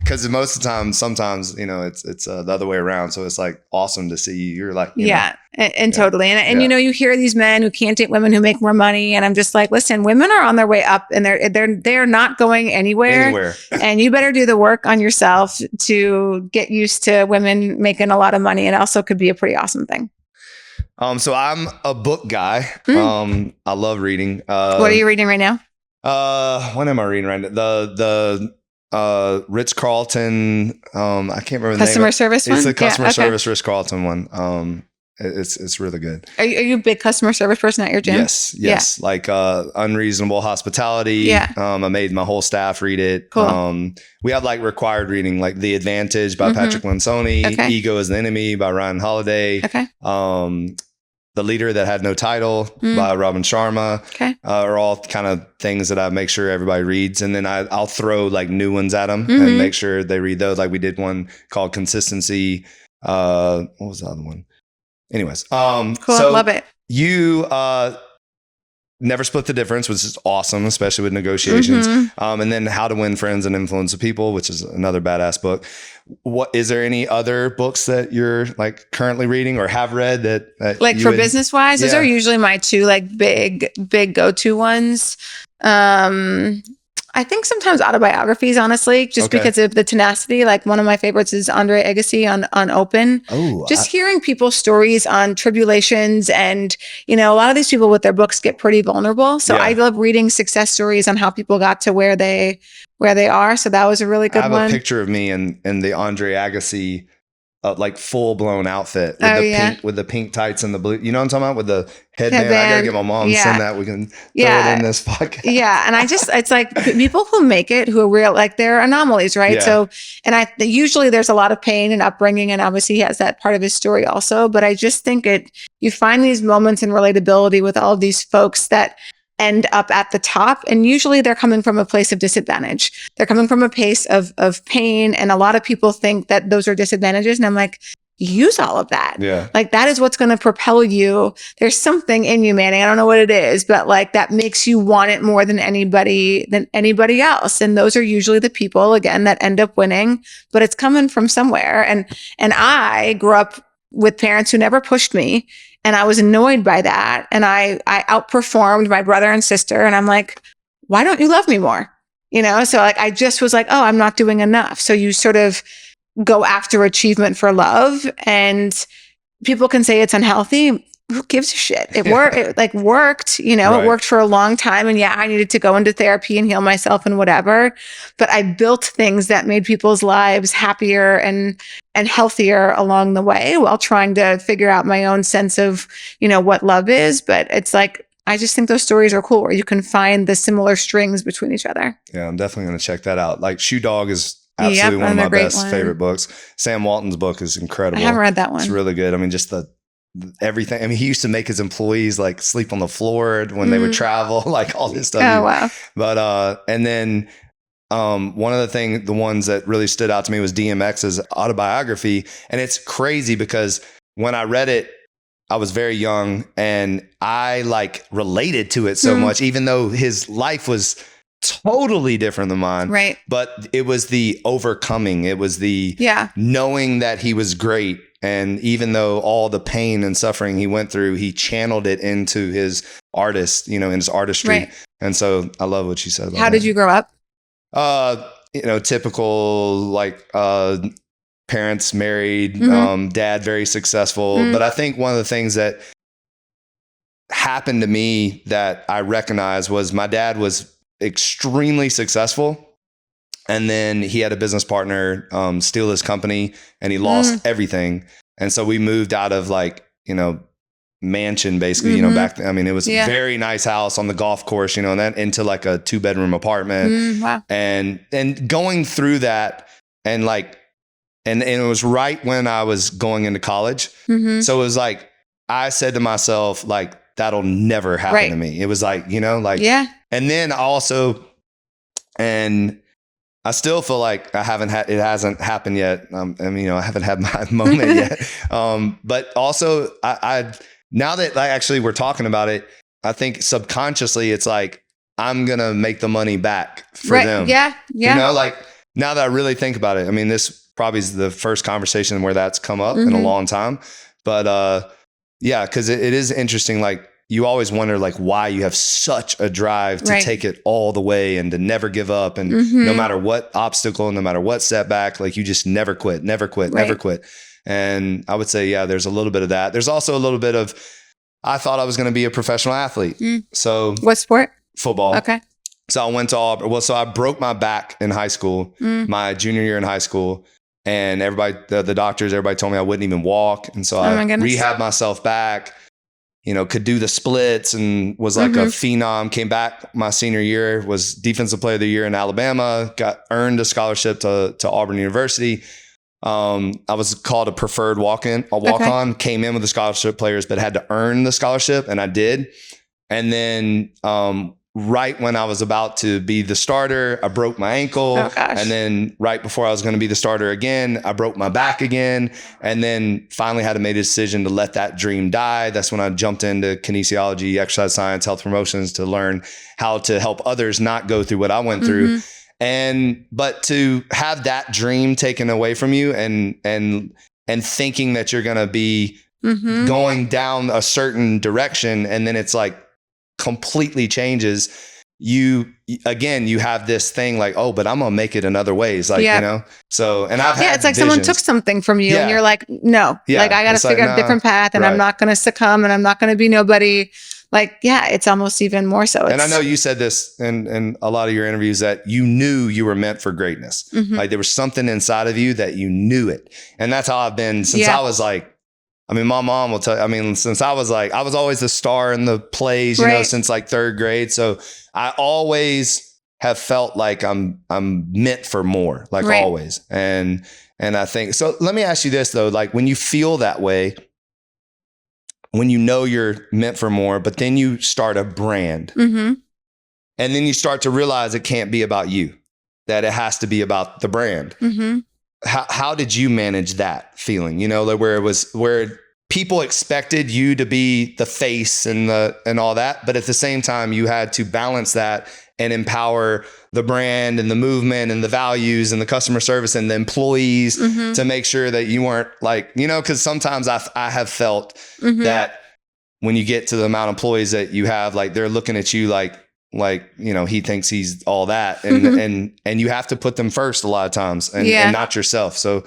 cause most of the time, sometimes, you know, it's the other way around. So it's like awesome to see you. You're like, you know, and totally. And you know, you hear these men who can't date women who make more money. And I'm just like, listen, women are on their way up and they're not going anywhere. And you better do the work on yourself to get used to women making a lot of money. It also could be a pretty awesome thing. So I'm a book guy. I love reading. What are you reading right now? What am I reading right now? The Ritz Carlton. I can't remember the customer name. Service one. It's the customer service Ritz Carlton one. It's really good. Are you a big customer service person at your gym? Yes. Yeah. Like Unreasonable Hospitality. Yeah. I made my whole staff read it. Cool. We have like required reading, like The Advantage by Patrick Lencioni, Ego is the Enemy by Ryan Holiday. Okay. The Leader That Had No Title by Robin Sharma. Okay. Are all kind of things that I make sure everybody reads. And then I'll throw like new ones at them and make sure they read those. Like we did one called Consistency. What was the other one? Anyways. Cool. So love it. You Never Split the Difference, which is awesome, especially with negotiations. And then How to Win Friends and Influence People, which is another badass book. What is there any other books that you're like currently reading or have read that like for business wise? Those are usually my two like big go-to ones. I think sometimes autobiographies, honestly, just because of the tenacity. Like one of my favorites is Andre Agassi on Open. Hearing people's stories on tribulations, and you know, a lot of these people with their books get pretty vulnerable. So I love reading success stories on how people got to where they are. So that was a really good one. I have a picture of me in the Andre Agassi like full blown outfit with the pink tights and the blue. You know what I'm talking about? With the headband. I gotta get my mom to send that. We can throw it in this podcast. Yeah, and it's like people who make it, who are real, like they're anomalies, right? Yeah. So, and usually there's a lot of pain and upbringing, and obviously he has that part of his story also. But I just think you find these moments in relatability with all of these folks that end up at the top. And usually they're coming from a place of disadvantage. They're coming from a place of pain. And a lot of people think that those are disadvantages. And I'm like, use all of that. Yeah. Like that is what's going to propel you. There's something in you, Manning. I don't know what it is, but like that makes you want it more than anybody else. And those are usually the people, again, that end up winning, but it's coming from somewhere. And I grew up with parents who never pushed me. And I was annoyed by that. And I outperformed my brother and sister. And I'm like, why don't you love me more? You know? So like, I just was like, oh, I'm not doing enough. So you sort of go after achievement for love, and people can say it's unhealthy. Who gives a shit? It worked. It worked, you know, It worked for a long time. And yeah, I needed to go into therapy and heal myself and whatever, but I built things that made people's lives happier and healthier along the way while trying to figure out my own sense of, you know, what love is. But it's like, I just think those stories are cool where you can find the similar strings between each other. Yeah, I'm definitely going to check that out. Like Shoe Dog is absolutely one of my best favorite books. Sam Walton's book is incredible. I haven't read that one. It's really good. I mean, just everything. I mean, he used to make his employees like sleep on the floor when they would travel, like all this stuff. Oh, wow. But, and then, one of the ones that really stood out to me was DMX's autobiography. And it's crazy because when I read it, I was very young and I like related to it so much, even though his life was totally different than mine. Right. But it was the overcoming. It was the knowing that he was great. And even though all the pain and suffering he went through, he channeled it into his in his artistry. Right. And so I love what you said about that. How did you grow up? Typical like parents married, dad very successful. But I think one of the things that happened to me that I recognized was my dad was extremely successful. And then he had a business partner steal his company, and he lost everything. And so we moved out of like, mansion basically, back then. I mean, it was a very nice house on the golf course, and then into like a 2-bedroom apartment. Wow. And going through that and like, and it was right when I was going into college. So it was like, I said to myself, like, that'll never happen to me. It was like, and then also, and I still feel like it hasn't happened yet. I haven't had my moment yet. But also I now that actually we're talking about it, I think subconsciously it's like, I'm going to make the money back for them. Yeah. Like now that I really think about it, I mean, this probably is the first conversation where that's come up in a long time, but, cause it is interesting. Like you always wonder like why you have such a drive to take it all the way and to never give up. And no matter what obstacle, no matter what setback, like you just never quit. And I would say, there's a little bit of that. There's also a little bit of, I thought I was going to be a professional athlete. So what sport? Football. Okay. So I went to Auburn. So I broke my back in high school, my junior year in high school. And everybody, the doctors, everybody told me I wouldn't even walk. And so I rehabbed myself back, could do the splits and was like a phenom. Came back my senior year, was defensive player of the year in Alabama, earned a scholarship to Auburn University. I was called a preferred walk-on, came in with the scholarship players, but had to earn the scholarship. And I did. And then, right when I was about to be the starter, I broke my ankle. Oh, gosh. And then right before I was going to be the starter again, I broke my back again. And then finally had to make a decision to let that dream die. That's when I jumped into kinesiology, exercise science, health promotions to learn how to help others not go through what I went through. But to have that dream taken away from you and thinking that you're going to be going down a certain direction, and then it's like completely changes. You have this thing like, oh, but I'm going to make it in other ways. Like, so, and I've had it's like visions. someone took something from you and you're like, no, like I got to figure out a different path and I'm not going to succumb and I'm not going to be nobody. Like, it's almost even more so. And I know you said this in a lot of your interviews that you knew you were meant for greatness. Like there was something inside of you that you knew it. And that's how I've been since I was like, my mom will tell you, since I was like, I was always the star in the plays, since like 3rd grade. So I always have felt like I'm meant for more, like always. And I think, so let me ask you this though, like when you feel that way, when you know you're meant for more, but then you start a brand and then you start to realize it can't be about you, that it has to be about the brand. How did you manage that feeling? Like where people expected you to be the face and all that, but at the same time you had to balance that and empower the brand and the movement and the values and the customer service and the employees to make sure that you weren't like, because sometimes I have felt that when you get to the amount of employees that you have, like they're looking at you like, he thinks he's all that. And you have to put them first a lot of times and not yourself. So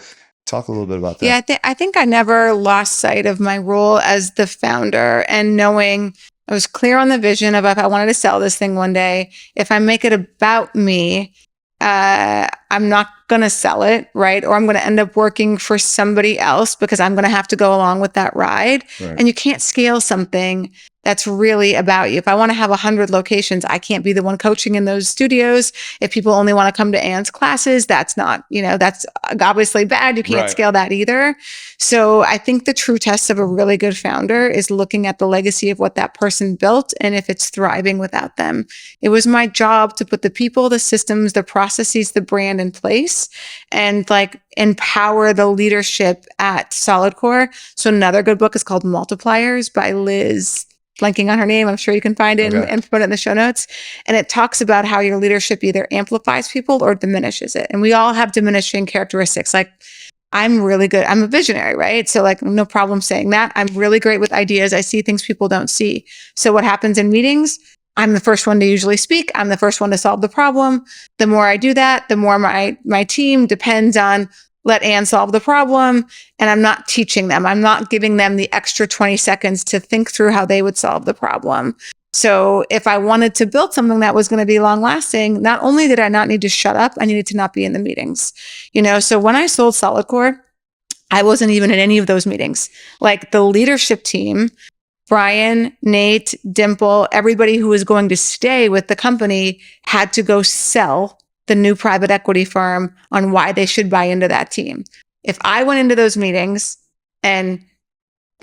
talk a little bit about that. Yeah, I think I never lost sight of my role as the founder and knowing I was clear on the vision of if I wanted to sell this thing one day, if I make it about me, I'm not going to sell it, right? Or I'm going to end up working for somebody else because I'm going to have to go along with that ride. Right. And you can't scale something that's really about you. If I want to have 100 locations, I can't be the one coaching in those studios. If people only want to come to Anne's classes, that's not, that's obviously bad. You can't scale that either. So I think the true test of a really good founder is looking at the legacy of what that person built and if it's thriving without them. It was my job to put the people, the systems, the processes, the brand in place and like empower the leadership at Solidcore. So another good book is called Multipliers by Liz, blanking on her name. I'm sure you can find it and put it in the show notes. And it talks about how your leadership either amplifies people or diminishes it. And we all have diminishing characteristics. Like I'm really good. I'm a visionary, right? So like no problem saying that. I'm really great with ideas. I see things people don't see. So what happens in meetings? I'm the first one to usually speak. I'm the first one to solve the problem. The more I do that, the more my team depends on let Anne solve the problem. And I'm not teaching them. I'm not giving them the extra 20 seconds to think through how they would solve the problem. So if I wanted to build something that was going to be long lasting, not only did I not need to shut up, I needed to not be in the meetings. So when I sold Solidcore, I wasn't even in any of those meetings. Like the leadership team, Brian, Nate, Dimple, everybody who was going to stay with the company had to go sell the new private equity firm on why they should buy into that team. If I went into those meetings and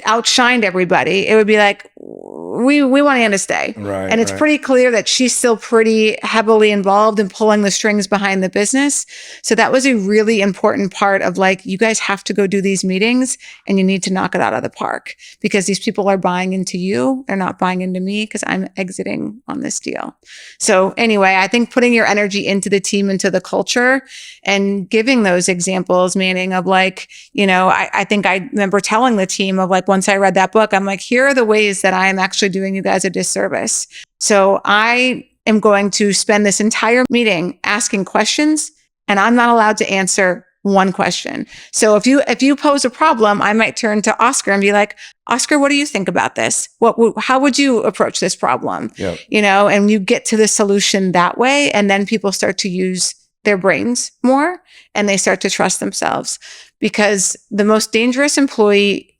outshined everybody, it would be like, we want Anne to stay. Right, and it's pretty clear that she's still pretty heavily involved in pulling the strings behind the business. So that was a really important part of like, you guys have to go do these meetings and you need to knock it out of the park because these people are buying into you. They're not buying into me because I'm exiting on this deal. So anyway, I think putting your energy into the team, into the culture and giving those examples, Manning, of like, I think I remember telling the team of like, once I read that book, I'm like, here are the ways that I am actually doing you guys a disservice. So I am going to spend this entire meeting asking questions and I'm not allowed to answer one question. So if you pose a problem, I might turn to Oscar and be like, Oscar, what do you think about this? How would you approach this problem? Yep. And you get to the solution that way. And then people start to use their brains more and they start to trust themselves, because the most dangerous employee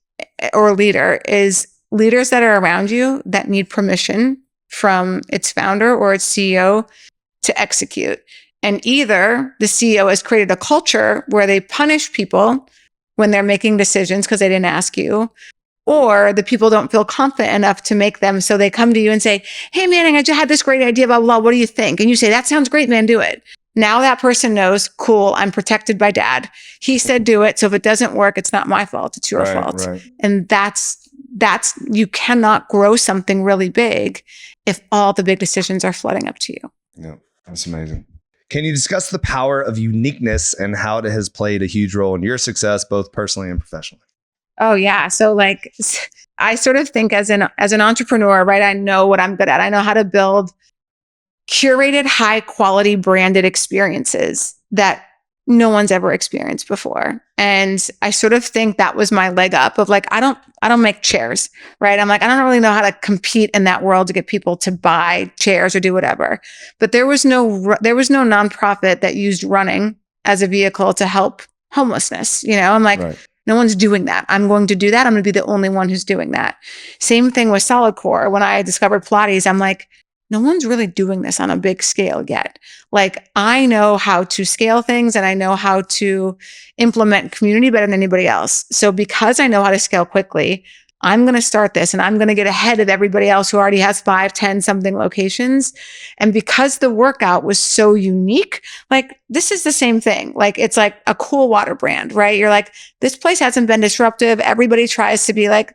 or leader is leaders that are around you that need permission from its founder or its CEO to execute. And either the CEO has created a culture where they punish people when they're making decisions because they didn't ask you, or the people don't feel confident enough to make them. So they come to you and say, hey, Manning, I just had this great idea, blah, blah, blah. What do you think? And you say, that sounds great, man, do it. Now that person knows, cool, I'm protected by dad. He said do it. So if it doesn't work, it's not my fault. It's your fault. Right. And that's, you cannot grow something really big if all the big decisions are flooding up to you. Yeah, that's amazing. Can you discuss the power of uniqueness and how it has played a huge role in your success, both personally and professionally? Oh yeah. So like, I sort of think as an entrepreneur, right? I know what I'm good at. I know how to build curated, high quality branded experiences that no one's ever experienced before. And I sort of think that was my leg up of like, I don't make chairs, right? I'm like, I don't really know how to compete in that world to get people to buy chairs or do whatever. But there was no nonprofit that used running as a vehicle to help homelessness. I'm like, right. No one's doing that. I'm going to do that. I'm going to be the only one who's doing that. Same thing with Solidcore. When I discovered Pilates, I'm like, no one's really doing this on a big scale yet. Like, I know how to scale things and I know how to implement community better than anybody else. So because I know how to scale quickly, I'm going to start this and I'm going to get ahead of everybody else who already has 5, 10 something locations. And because the workout was so unique, like this is the same thing. Like it's like a cool water brand, right? You're like, this place hasn't been disruptive. Everybody tries to be like,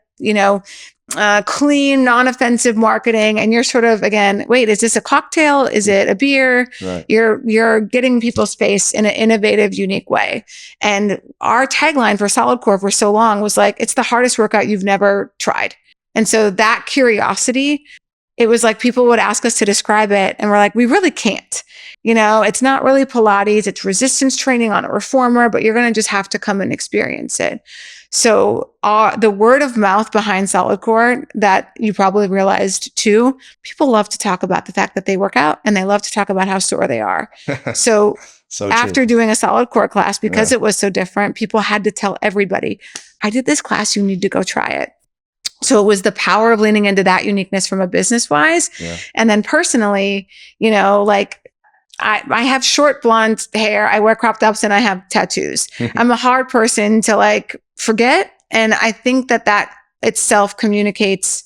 clean, non-offensive marketing. And you're sort of, again, wait, is this a cocktail? Is it a beer? Right. You're getting people's space in an innovative, unique way. And our tagline for Solidcore for so long was like, it's the hardest workout you've never tried. And so that curiosity, it was like people would ask us to describe it. And we're like, we really can't. It's not really Pilates. It's resistance training on a reformer, but you're going to just have to come and experience it. So the word of mouth behind Solidcore that you probably realized too, people love to talk about the fact that they work out and they love to talk about how sore they are. So after doing a Solidcore class, because it was so different, people had to tell everybody, I did this class, you need to go try it. So it was the power of leaning into that uniqueness from a business wise. Yeah. And then personally, like I have short blonde hair, I wear crop tops and I have tattoos. I'm a hard person to like forget. And I think that itself communicates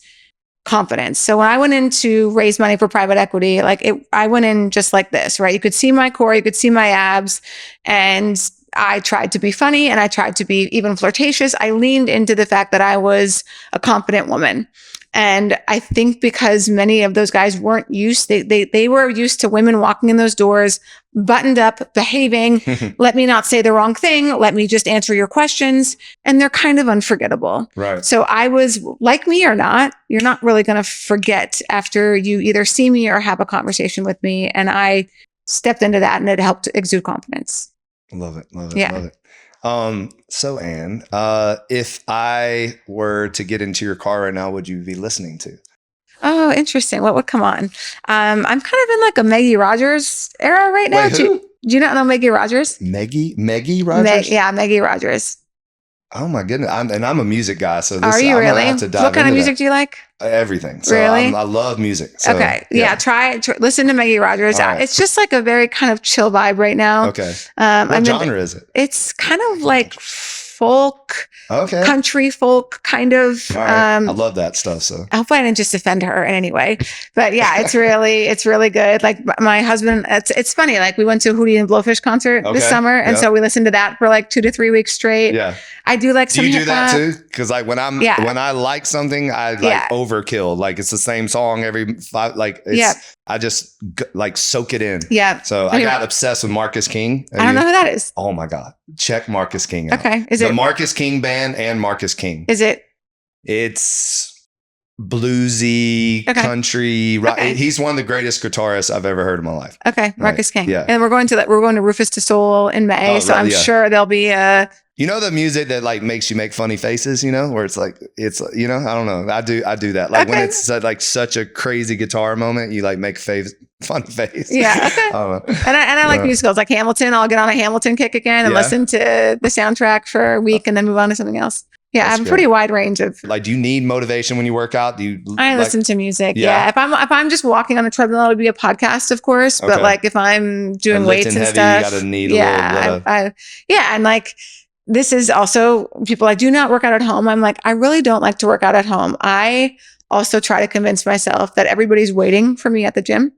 confidence. So when I went in to raise money for private equity, I went in just like this, right? You could see my core, you could see my abs, and I tried to be funny and I tried to be even flirtatious. I leaned into the fact that I was a confident woman. And I think because many of those guys weren't used, they were used to women walking in those doors, buttoned up, behaving, let me not say the wrong thing, let me just answer your questions. And they're kind of unforgettable. Right. So I was, like me or not, you're not really going to forget after you either see me or have a conversation with me. And I stepped into that and it helped exude confidence. Love it. Yeah. Love it. So Anne, if I were to get into your car right now, would you be listening to? Oh, interesting. What would come on? I'm kind of in like a Maggie Rogers era right now. Wait, who? Do you not know Maggie Rogers? Maggie Rogers? Yeah, Maggie Rogers. Oh my goodness. I'm a music guy. So Are you I'm really? gonna have to dive What kind of into music do you like? everything. So Really? I love music. So, Okay. Yeah. Try listen to Maggie Rogers. All right. It's just like a very kind of chill vibe right now. Okay. What genre is it? It's kind of like folk, Okay. country folk kind of. All right. I love that stuff. So I hope I didn't just offend her in any way, but yeah, it's really good. Like my husband, it's funny. Like we went to a Hootie and Blowfish concert this summer. And so we listened to that for like 2 to 3 weeks straight. Yeah. I do like some Do you do hip-hop. that too? Because like when I like something, I like overkill. Like it's the same song every five. Like I just like soak it in. Yeah. So I got obsessed with Marcus King. I don't know who that is. Oh my God! Check Marcus King out. Okay. Is the it Marcus King band and Marcus King? Is it? It's bluesy country rock. Okay. He's one of the greatest guitarists I've ever heard in my life. Okay, Marcus King. Yeah. And we're going to Rufus to Soul in May, so I'm sure there'll be a. You know the music that like makes you make funny faces, you know, where it's like I don't know. I do that. Like when it's like such a crazy guitar moment, you like make funny face. Yeah. Okay. I don't know. And I like musicals like Hamilton. I'll get on a Hamilton kick again and listen to the soundtrack for a week and then move on to something else. Yeah, I have a pretty wide range of. Like, do you need motivation when you work out? I listen to music. Yeah. If I'm just walking on the treadmill, it would be a podcast, of course. But like if I'm doing weights and stuff, you gotta need a little. And like this is also people. I do not work out at home. I'm like I really don't like to work out at home. I also try to convince myself that everybody's waiting for me at the gym.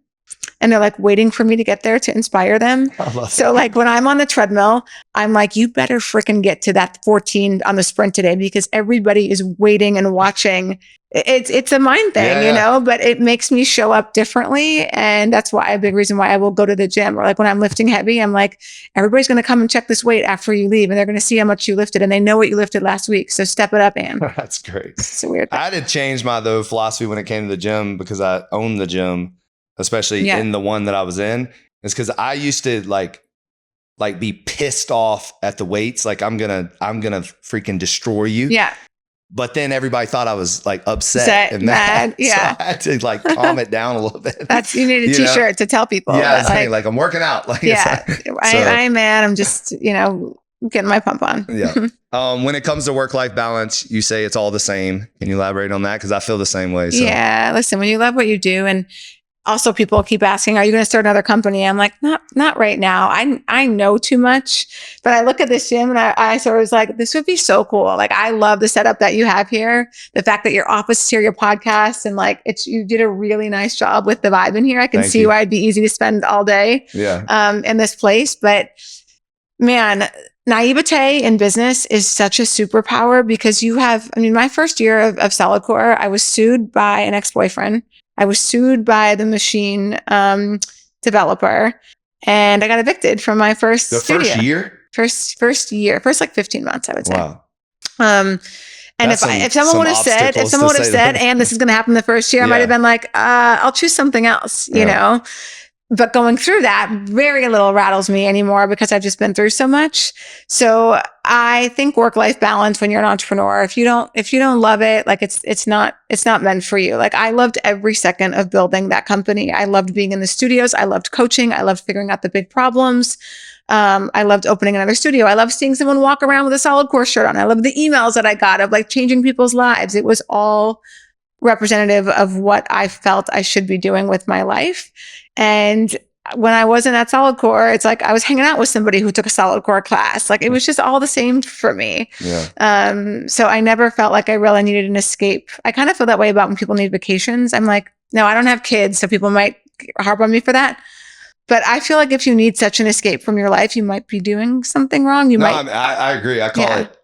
And they're like waiting for me to get there to inspire them. So like when I'm on the treadmill, I'm like, you better freaking get to that 14 on the sprint today because everybody is waiting and watching. It's a mind thing, you know, but it makes me show up differently. And that's why a big reason why I will go to the gym or like when I'm lifting heavy, I'm like, everybody's going to come and check this weight after you leave and they're going to see how much you lifted and they know what you lifted last week. So step it up, Anne. That's great. It's a weird thing. I had to change my philosophy when it came to the gym because I owned the gym. Especially in the one that I was in, is because I used to like be pissed off at the weights. Like I'm gonna freaking destroy you. Yeah. But then everybody thought I was like upset and mad. Yeah. So I had to like calm it down a little bit. You need a t-shirt to tell people. Yeah. Like I'm working out. Like, I'm mad. I'm just, getting my pump on. Yeah. When it comes to work-life balance, you say it's all the same. Can you elaborate on that? Because I feel the same way. So. Yeah. Listen, when you love what you do and also, people keep asking, are you going to start another company? I'm like, not right now. I know too much, but I look at this gym and I sort of was like, this would be so cool. Like, I love the setup that you have here. The fact that your office is here, your podcast, and like you did a really nice job with the vibe in here. I can see why it'd be easy to spend all day in this place. But man, naivete in business is such a superpower because my first year of Solidcore, I was sued by an ex-boyfriend. I was sued by the machine developer and I got evicted from my first studio. First year? First like 15 months, I would say. Wow. And if someone would have said, and this is going to happen the first year, I might have been like, I'll choose something else, you know? But going through that, very little rattles me anymore because I've just been through so much. So I think work-life balance when you're an entrepreneur, if you don't love it, like it's not meant for you. Like I loved every second of building that company. I loved being in the studios. I loved coaching. I loved figuring out the big problems. I loved opening another studio. I loved seeing someone walk around with a Solidcore shirt on. I loved the emails that I got of like changing people's lives. It was all representative of what I felt I should be doing with my life. And when I wasn't at Solidcore, it's like I was hanging out with somebody who took a Solidcore class. Like it was just all the same for me. Yeah. So I never felt like I really needed an escape. I kind of feel that way about when people need vacations. I'm like, no, I don't have kids, so people might harp on me for that. But I feel like if you need such an escape from your life, you might be doing something wrong. I agree. I call it.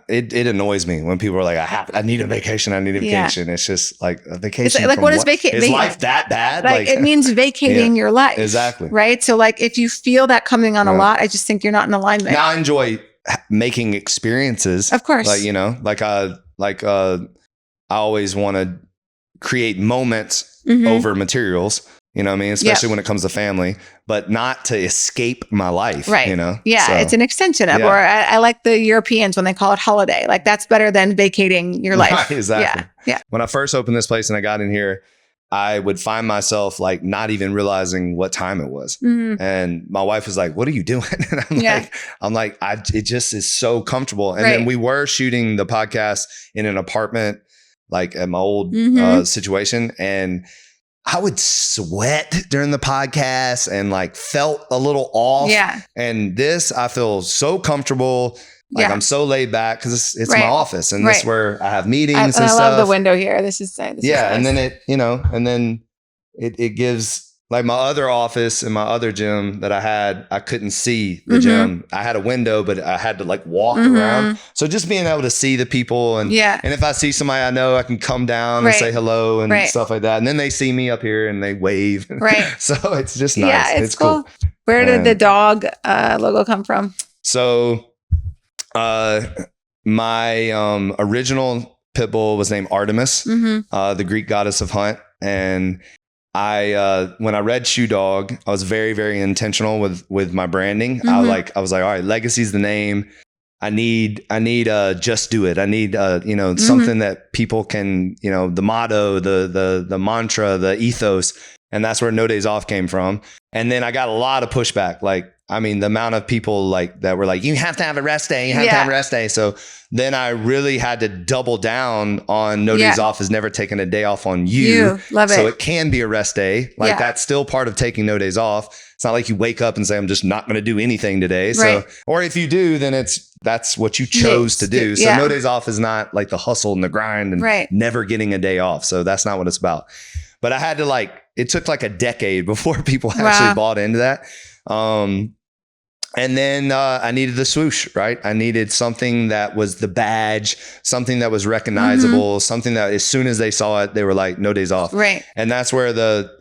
It annoys me when people are like, I need a vacation. I need a vacation. It's just like a vacation. It's like what is vacation? Is life that bad? Like it means vacating your life. Exactly. Right. So like if you feel that coming on a lot, I just think you're not in alignment. Now I enjoy making experiences. Of course. Like, I always want to create moments over materials. You know what I mean? Especially when it comes to family, but not to escape my life, right. you know? Yeah. So, it's an extension of, yeah. or I like the Europeans when they call it holiday. Like that's better than vacating your life. Right, exactly. Yeah. When I first opened this place and I got in here, I would find myself like not even realizing what time it was. Mm-hmm. And my wife was like, "What are you doing?" And I'm like, it just is so comfortable. And then we were shooting the podcast in an apartment, like at my old situation. And I would sweat during the podcast and like felt a little off. Yeah. And this, I feel so comfortable. Like I'm so laid back because it's my office and this is where I have meetings and stuff. I love the window here. This is nice. And then it gives like my other office and my other gym that I had, I couldn't see the gym. I had a window, but I had to like walk around. So just being able to see the people and if I see somebody I know, I can come down and say hello and stuff like that. And then they see me up here and they wave. Right. So it's just nice. Yeah, it's cool. Where did the dog logo come from? So my original pit bull was named Artemis, the Greek goddess of hunt. And when I read Shoe Dog, I was very, very intentional with my branding. I was like, all right, Legacy's the name. I need just do it. I need something that people can, the motto, the mantra, the ethos. And that's where No Days Off came from. And then I got a lot of pushback. Like, I mean, the amount of people like that were like, you have to have a rest day. You have to have a rest day. So then I really had to double down on No Days Off is never taking a day off on you. Love it. So it can be a rest day. Like that's still part of taking no days off. It's not like you wake up and say, I'm just not going to do anything today. So, or if you do, then that's what you chose to do. So No Days Off is not like the hustle and the grind and never getting a day off. So that's not what it's about. But I had to it took like a decade before people actually bought into that. And then I needed the swoosh, right? I needed something that was the badge, something that was recognizable, something that as soon as they saw it, they were like, No Days Off. Right. And that's where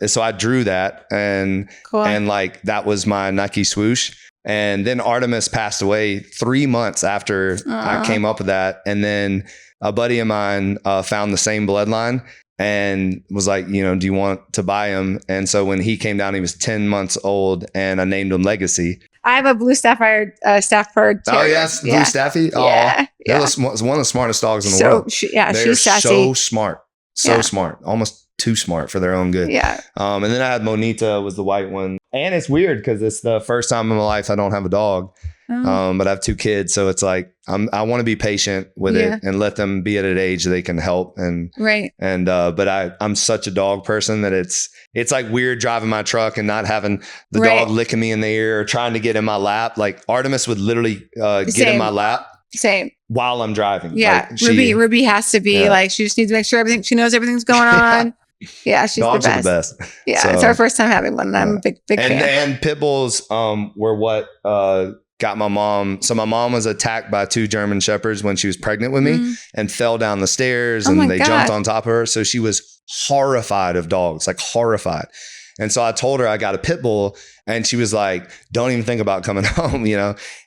so I drew that and like that was my Nike swoosh. And then Artemis passed away 3 months after I came up with that. And then a buddy of mine found the same bloodline and was like, do you want to buy him? And so when he came down, he was 10 months old and I named him Legacy. I have a blue Stafford terrier. Oh yes, blue Staffy. Oh, yeah. It's one of the smartest dogs in the world. She's sassy. So smart, smart, almost too smart for their own good. Yeah. And then I had Monita was the white one, and it's weird because it's the first time in my life I don't have a dog. But I have 2 kids, so it's like I want to be patient with it and let them be at an age they can help but I'm such a dog person that it's like weird driving my truck and not having the dog licking me in the ear or trying to get in my lap. Like Artemis would literally get in my lap while I'm driving. Yeah, like Ruby has to be like she just needs to make sure she knows everything's going on. Yeah, she's dogs the are the best. Yeah, so, it's our first time having one. And I'm a big fan. And pit bulls were what got my mom. So my mom was attacked by 2 German shepherds when she was pregnant with me and fell down the stairs and they jumped on top of her. So she was horrified of dogs, like horrified. And so I told her I got a pit bull and she was like, don't even think about coming home,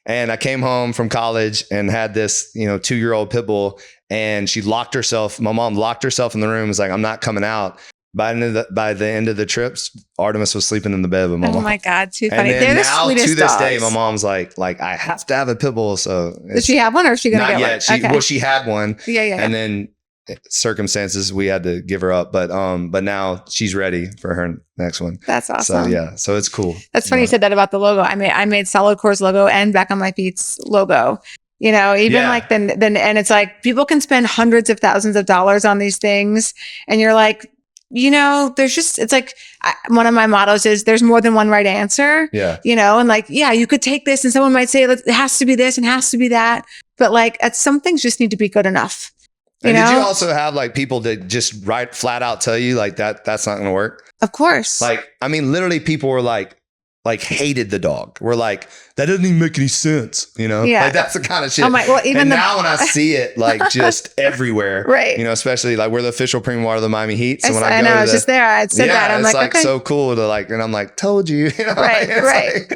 And I came home from college and had this, 2-year-old pit bull and my mom locked herself in the room, was like, I'm not coming out. By the end of the trips, Artemis was sleeping in the bed with my mom. Oh my God, too funny. And then now, to this day, my mom's like I have to have a pit bull. So does she have one, or is she gonna get one? Well, she had one. Yeah. And then circumstances, we had to give her up. But now she's ready for her next one. That's awesome. So it's cool. That's funny you said that about the logo. I made Solidcore's logo and Back on My Feet's logo. Like then, and it's like people can spend hundreds of thousands of dollars on these things, and you're like, it's like one of my mottos is there's more than one right answer. Yeah. And like, you could take this and someone might say it has to be this and has to be that. But like some things just need to be good enough. Did you also have like people that just flat out tell you like that's not going to work? Of course. Like, I mean, literally people were like hated the dog. We're like, that doesn't even make any sense, Yeah. Like that's the kind of shit. Now when I see it like just everywhere, right? Well, like we're the official premium water of the Miami Heat. So I was just there. I said that. I'm like, okay. So cool to like, and I'm like, told you, Right.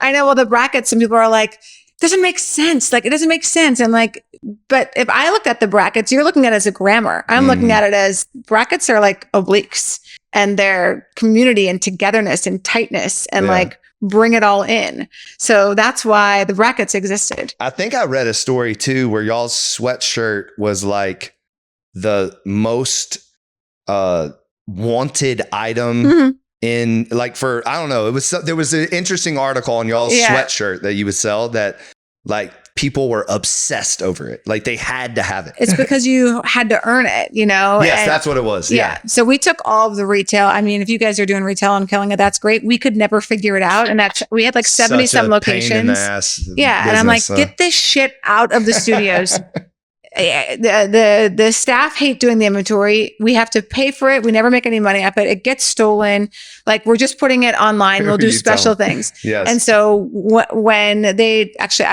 I know. Well, the brackets, some people are like, doesn't make sense. Like it doesn't make sense. And like, but if I look at the brackets, you're looking at it as a grammar. I'm looking at it as brackets are like obliques. and their community and togetherness and tightness and like bring it all in. So that's why the brackets existed. I think I read a story too where y'all's sweatshirt was like the most wanted item in like for, I don't know. There was an interesting article on y'all's sweatshirt that you would sell that like people were obsessed over it. Like they had to have it. It's because you had to earn it, you know? Yes, that's what it was. Yeah. So we took all of the retail. I mean, if you guys are doing retail and killing it, that's great. We could never figure it out. And we had like 70 some locations. Pain in the ass business, and I'm like, get this shit out of the studios. The staff hate doing the inventory. We have to pay for it. We never make any money off it. It gets stolen. Like we're just putting it online. We'll do special things. Yes. And so when they actually,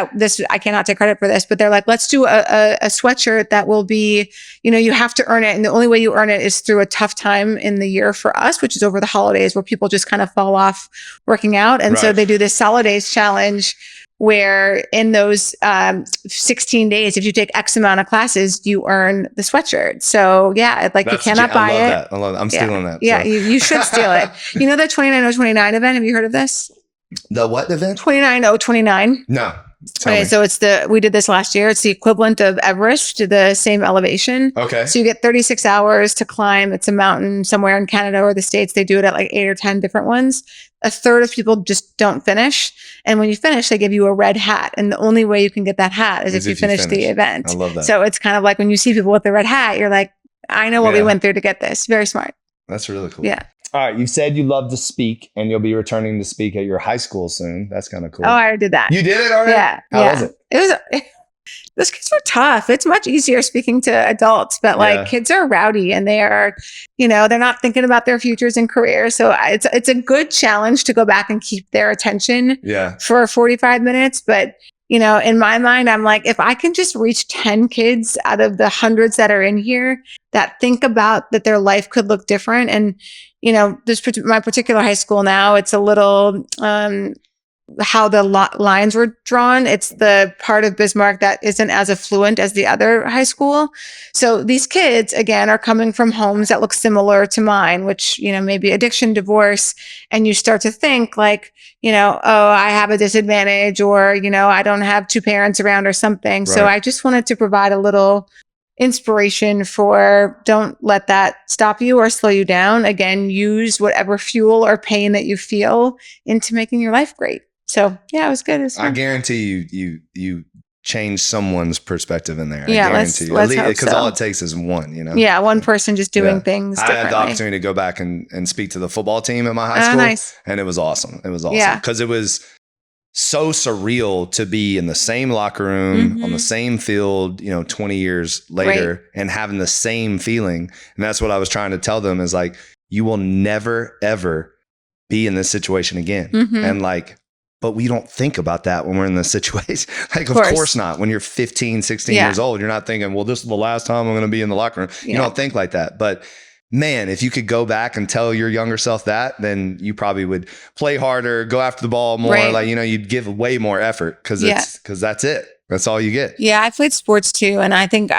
I cannot take credit for this, but they're like, let's do a sweatshirt that will be, you know, you have to earn it. And the only way you earn it is through a tough time in the year for us, which is over the holidays where people just kind of fall off working out. And so they do this Solidays challenge where in those 16 days, if you take X amount of classes, you earn the sweatshirt. So yeah, like you cannot buy it. I love that. I'm stealing that. Yeah, so. You should steal it. You know the 29.029 event? Have you heard of this? The what event? 29.029. No. Okay, so we did this last year. It's the equivalent of Everest to the same elevation. Okay. So you get 36 hours to climb. It's a mountain somewhere in Canada or the States. They do it at like 8 or 10 different ones. A third of people just don't finish. And when you finish, they give you a red hat. And the only way you can get that hat is if you finish the event. I love that. So it's kind of like when you see people with the red hat, you're like, I know what we went through to get this. Very smart. That's really cool. Yeah. All right. You said you love to speak and you'll be returning to speak at your high school soon. That's kind of cool. Oh, I already did that. You did it already? Yeah. How was it? Those kids were tough. It's much easier speaking to adults, but like kids are rowdy and they are, you know, they're not thinking about their futures and careers. So it's a good challenge to go back and keep their attention for 45 minutes. But, you know, in my mind, I'm like, if I can just reach 10 kids out of the hundreds that are in here that think about that their life could look different. And, you know, my particular high school now, it's a little, how the lines were drawn. It's the part of Bismarck that isn't as affluent as the other high school. So these kids, again, are coming from homes that look similar to mine, which, you know, maybe addiction, divorce, and you start to think like, you know, oh, I have a disadvantage, or, you know, I don't have two parents around or something. Right. So I just wanted to provide a little inspiration for don't let that stop you or slow you down. Again, use whatever fuel or pain that you feel into making your life great. So yeah, it was good. It was fun. I guarantee you change someone's perspective in there. Yeah, I guarantee you. Because all it takes is one, you know? Yeah, one person just doing things differently. I had the opportunity to go back and speak to the football team at my high school. Nice. And it was awesome. It was awesome. Because it was so surreal to be in the same locker room, on the same field, you know, 20 years later and having the same feeling. And that's what I was trying to tell them is like, you will never, ever be in this situation again. And like, but we don't think about that when we're in this situation. Like, of course not. When you're 15, 16 years old, you're not thinking, well, this is the last time I'm going to be in the locker room. You don't think like that. But man, if you could go back and tell your younger self that, then you probably would play harder, go after the ball more. Like, you know, you'd give way more effort because that's it. That's all you get. Yeah, I played sports too. And I think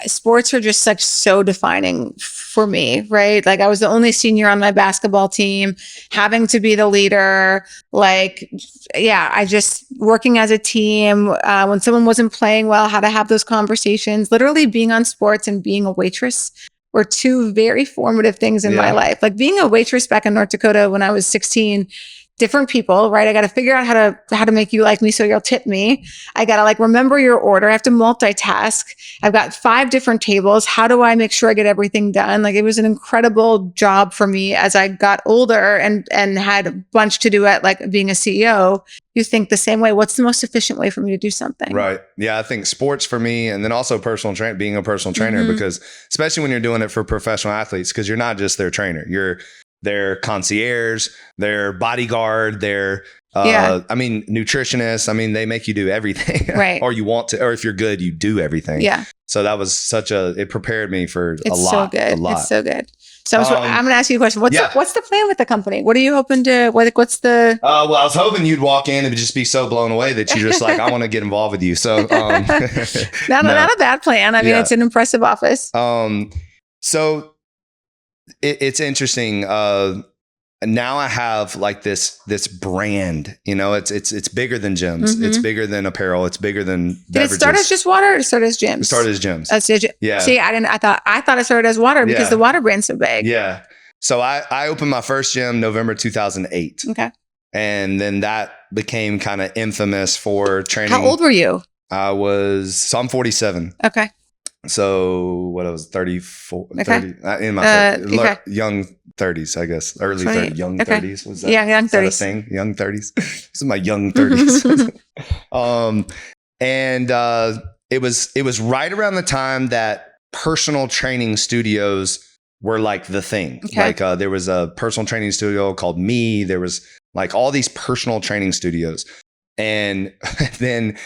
sports are just so defining for me, right? Like I was the only senior on my basketball team, having to be the leader. Like, yeah, I just working as a team. When someone wasn't playing well, how to have those conversations, literally being on sports and being a waitress were two very formative things in my life. Like being a waitress back in North Dakota when I was 16, different people, right? I got to figure out how to make you like me so you'll tip me. I got to like remember your order. I have to multitask. I've got 5 different tables. How do I make sure I get everything done? Like it was an incredible job for me as I got older and had a bunch to do at like being a CEO. You think the same way. What's the most efficient way for me to do something? Right. Yeah. I think sports for me, and then also being a personal trainer, because especially when you're doing it for professional athletes, because you're not just their trainer, you're their concierge, their bodyguard, their, I mean, nutritionist. I mean, they make you do everything, right? Or you want to, or if you're good, you do everything. Yeah. So that was it prepared me for a lot. So good. A lot. It's so good. So I'm going to ask you a question. What's the plan with the company? What are you hoping to, what's the? Well, I was hoping you'd walk in and just be so blown away that you're just like, I want to get involved with you. So, not a bad plan. I mean, it's an impressive office. So it's interesting. Now I have like this brand, it's bigger than gyms. It's bigger than apparel. It's bigger than beverages. Did it start as just water or start as gyms? It started as gyms. Yeah. See, I thought it started as water because the water brand's so big. Yeah. So I opened my first gym November 2008. Okay. And then that became kind of infamous for training. How old were you? I'm 47. Okay. So what I was 34, okay. 30, in my young 30s, I guess, early 30s, young 30s. Was that, young 30s. That a thing? Young 30s. This is my young 30s. It was right around the time that personal training studios were like the thing. Okay. Like there was a personal training studio called Me. There was like all these personal training studios. And then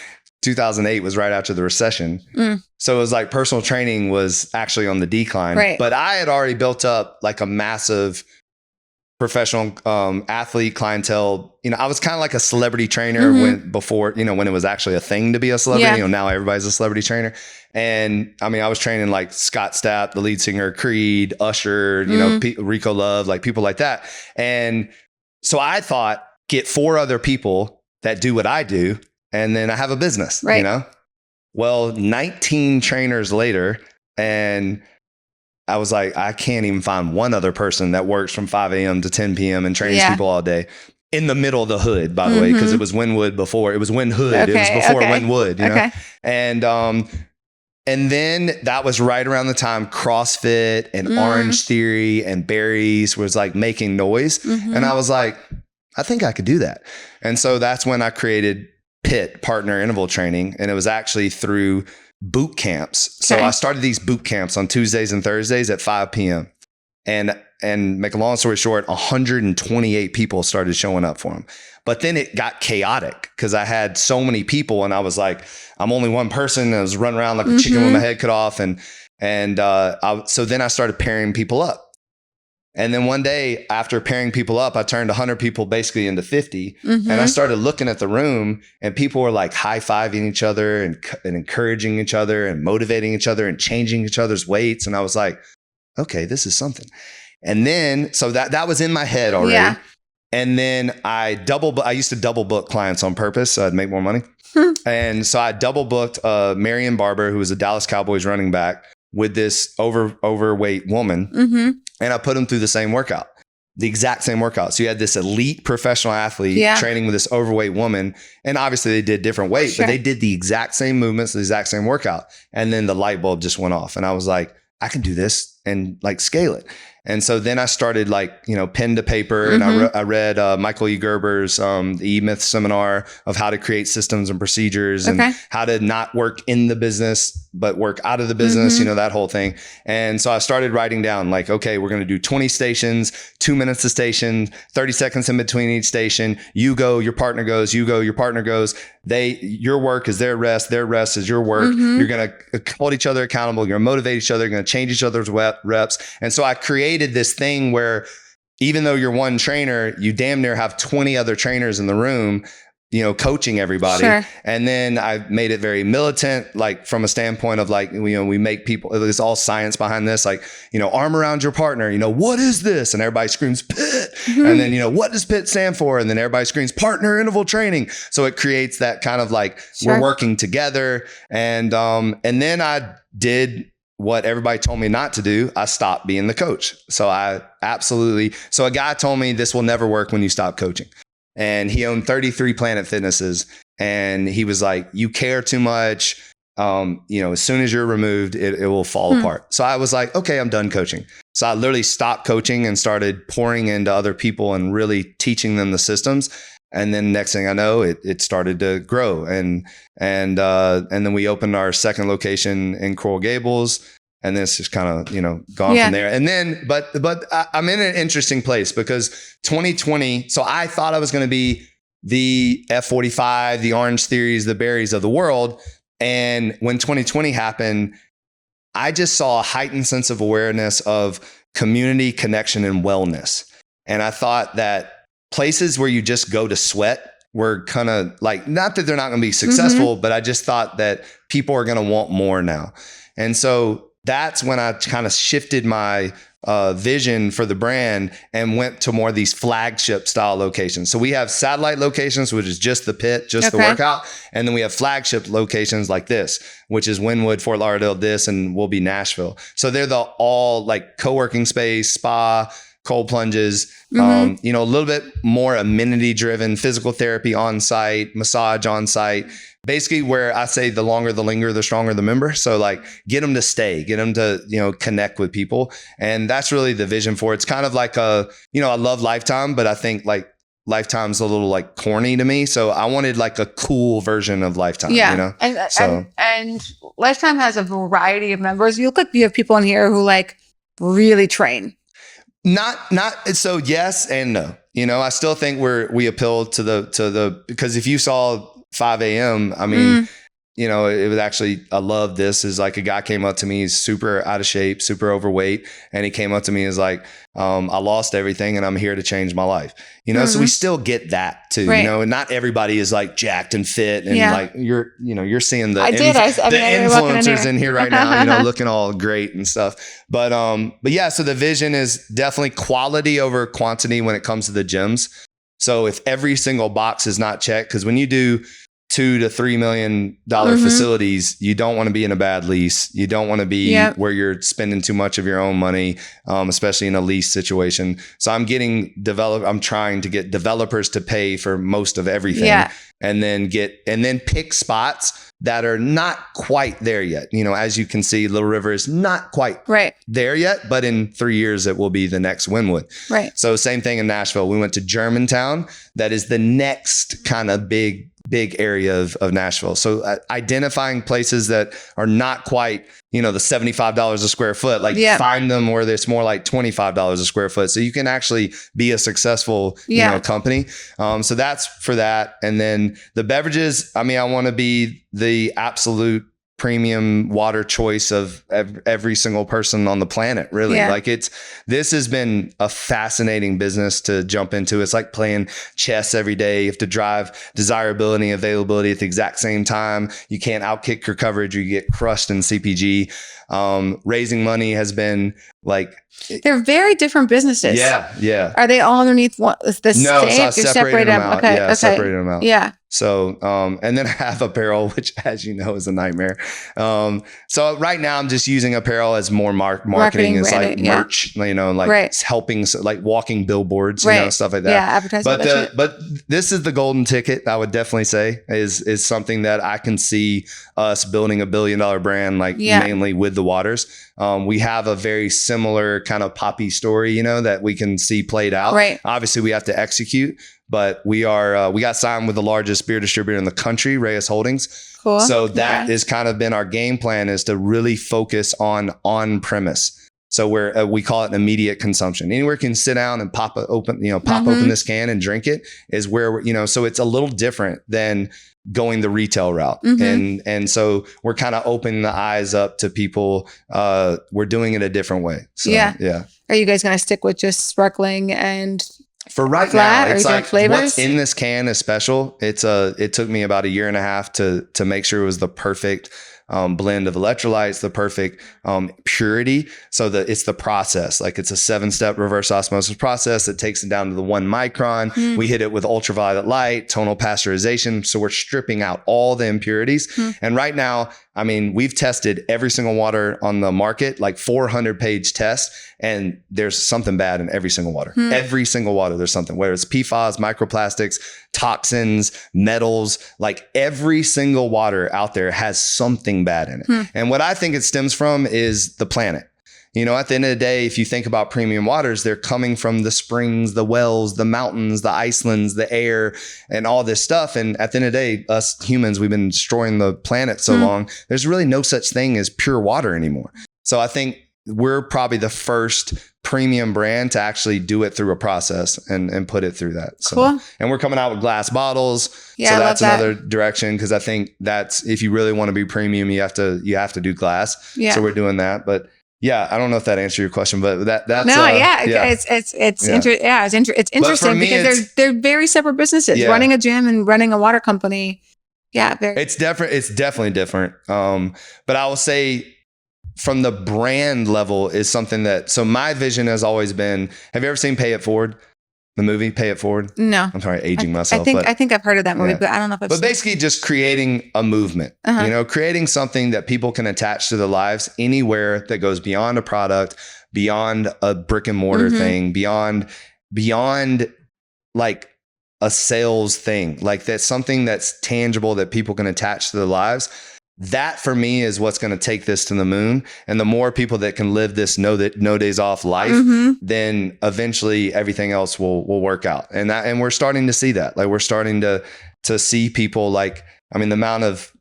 2008 was right after the recession. So it was like personal training was actually on the decline. Right. But I had already built up like a massive professional athlete clientele. I was kind of like a celebrity trainer when it was actually a thing to be a celebrity. Now everybody's a celebrity trainer. And I mean, I was training like Scott Stapp, the lead singer, Creed, Usher, Rico Love, like people like that. And so I thought, get 4 other people that do what I do, and then I have a business, right. Well, 19 trainers later, and I was like, I can't even find one other person that works from 5 a.m. to 10 p.m. and trains people all day in the middle of the hood, by the way, because it was Wynwood before. It was Wynn Hood. Okay, it was before Wynwood, Okay. And then that was right around the time CrossFit and Orange Theory and Barry's was like making noise. And I was like, I think I could do that. And so that's when I created PIT, Partner Interval Training. And it was actually through boot camps. So I started these boot camps on Tuesdays and Thursdays at 5 p.m. And make a long story short, 128 people started showing up for them. But then it got chaotic because I had so many people and I was like, I'm only one person. And I was running around like a chicken with my head cut off. So then I started pairing people up. And then one day after pairing people up, I turned 100 people basically into 50. And I started looking at the room and people were like high-fiving each other and encouraging each other and motivating each other and changing each other's weights. And I was like, okay, this is something. And then, so that was in my head already. Yeah. And then I used to double book clients on purpose so I'd make more money. And so I double booked Marion Barber, who was a Dallas Cowboys running back, with this overweight woman. And I put them through the same workout, the exact same workout. So you had this elite professional athlete training with this overweight woman. And obviously they did different weight, but they did the exact same movements, the exact same workout. And then the light bulb just went off. And I was like, I can do this and like scale it. And so then I started like, pen to paper and I read Michael E. Gerber's the E-Myth seminar of how to create systems and procedures and how to not work in the business, but work out of the business, that whole thing. And so I started writing down like, okay, we're going to do 20 stations, 2 minutes a station, 30 seconds in between each station. You go, your partner goes, you go, your partner goes. Your work is their rest is your work. You're going to hold each other accountable. You're going to motivate each other. You're going to change each other's reps. And so I created this thing where even though you're one trainer, you damn near have 20 other trainers in the room, coaching everybody. And then I made it very militant, like from a standpoint of like, we make people, there's all science behind this, like, arm around your partner, what is this? And everybody screams PIT. And then, what does PIT stand for? And then everybody screams Partner Interval Training. So it creates that kind of like, we're working together. And then I did what everybody told me not to do. I stopped being the coach. So a guy told me this will never work when you stop coaching. And he owned 33 Planet Fitnesses. And he was like, you care too much. As soon as you're removed, it will fall apart. So I was like, okay, I'm done coaching. So I literally stopped coaching and started pouring into other people and really teaching them the systems. And then next thing I know, it started to grow. And then we opened our second location in Coral Gables. And then it's just kind of, gone from there. And then, but I'm in an interesting place because 2020, so I thought I was going to be the F45, the Orange Theories, the Barrys of the world. And when 2020 happened, I just saw a heightened sense of awareness of community, connection, and wellness. And I thought that places where you just go to sweat were kind of like, not that they're not going to be successful, but I just thought that people are going to want more now. And so that's when I kind of shifted my vision for the brand and went to more of these flagship style locations. So we have satellite locations, which is just the pit, just the workout. And then we have flagship locations like this, which is Wynwood, Fort Lauderdale, this, and will be Nashville. So they're all like co-working space, spa, cold plunges, a little bit more amenity driven, physical therapy on site, massage on site. Basically, where I say the longer the linger, the stronger the member. So like get them to stay, get them to, connect with people. And that's really the vision for it. It's kind of like I love Lifetime, but I think like Lifetime's a little like corny to me. So I wanted like a cool version of Lifetime, And Lifetime has a variety of members. You look like you have people in here who like really train. Not so yes and no. I still think we appeal to the because if you saw 5 a.m. I mean, it was actually, I love this is like a guy came up to me, he's super out of shape, super overweight. And he came up to me and was like, I lost everything and I'm here to change my life. So we still get that too, and not everybody is like jacked and fit. And like, you're seeing the influencers in here right now, looking all great and stuff. But yeah, so the vision is definitely quality over quantity when it comes to the gyms. So if every single box is not checked, because when you do $2 to $3 million facilities, you don't want to be in a bad lease. You don't want to be where you're spending too much of your own money, especially in a lease situation. So I'm trying to get developers to pay for most of everything, and then pick spots that are not quite there yet. As you can see, Little River is not quite there yet, but in 3 years, it will be the next Wynwood. Right. So same thing in Nashville. We went to Germantown. That is the next kind of big area of Nashville. So identifying places that are not quite, the $75 a square foot, find them where it's more like $25 a square foot. So you can actually be a successful, company. So that's for that. And then the beverages, I want to be the absolute premium water choice of every single person on the planet, really. This has been a fascinating business to jump into. It's like playing chess every day. You have to drive desirability and availability at the exact same time. You can't outkick your coverage or you get crushed in CPG. Raising money has been like, they're very different businesses. Yeah. Are they all underneath the same? No, so I separated them out. Okay. Separated them out. Yeah. So, and then I have apparel, which as you know, is a nightmare. So right now I'm just using apparel as more marketing. It's like merch, helping, like walking billboards, stuff like that. Yeah. Advertising. But this is the golden ticket. I would definitely say is something that I can see us building $1 billion brand, mainly with the waters. We have a very similar kind of poppy story, that we can see played out. Right. Obviously we have to execute, but we got signed with the largest beer distributor in the country, Reyes Holdings. Cool. So that has kind of been our game plan, is to really focus on premise. So where we call it immediate consumption. Anywhere you can sit down and pop open this can and drink it is where so it's a little different than going the retail route. And so we're kind of opening the eyes up to people. We're doing it a different way. So, yeah. Are you guys going to stick with just sparkling and for right now, it's like flavors? What's in this can is special. It took me about 1.5 years to make sure it was the perfect blend of electrolytes, the perfect purity. So that it's the process, it's a 7-step reverse osmosis process that takes it down to the 1 micron. We hit it with ultraviolet light, tonal pasteurization. So we're stripping out all the impurities. And right now, we've tested every single water on the market, 400-page test, and there's something bad in every single water. Every single water, there's something, whether it's PFAS, microplastics, toxins, metals, every single water out there has something bad in it. And what I think it stems from is the planet. At the end of the day, if you think about premium waters, they're coming from the springs, the wells, the mountains, the Icelands, the air, and all this stuff. And at the end of the day, us humans, we've been destroying the planet so long. There's really no such thing as pure water anymore. So I think we're probably the first premium brand to actually do it through a process and put it through that. So, cool. And we're coming out with glass bottles. Yeah, so that's another direction, because I think that's, if you really want to be premium, you have to do glass. Yeah. So we're doing that. But yeah, I don't know if that answered your question, but that's it's interesting because they're very separate businesses. Running a gym and running a water company. Yeah, it's definitely different. But I will say, from the brand level is something that, so my vision has always been, have you ever seen Pay It Forward? The movie Pay It Forward? No. I'm sorry, aging myself. I think I've heard of that movie, but I don't know if I've But basically just creating a movement, creating something that people can attach to their lives anywhere that goes beyond a product, beyond a brick and mortar thing, beyond like a sales thing, like that's something that's tangible that people can attach to their lives. That for me is what's going to take this to the moon. And the more people that can live this no days off life, then eventually everything else will work out. And we're starting to see that. Like we're starting to see people like, I mean, the amount of,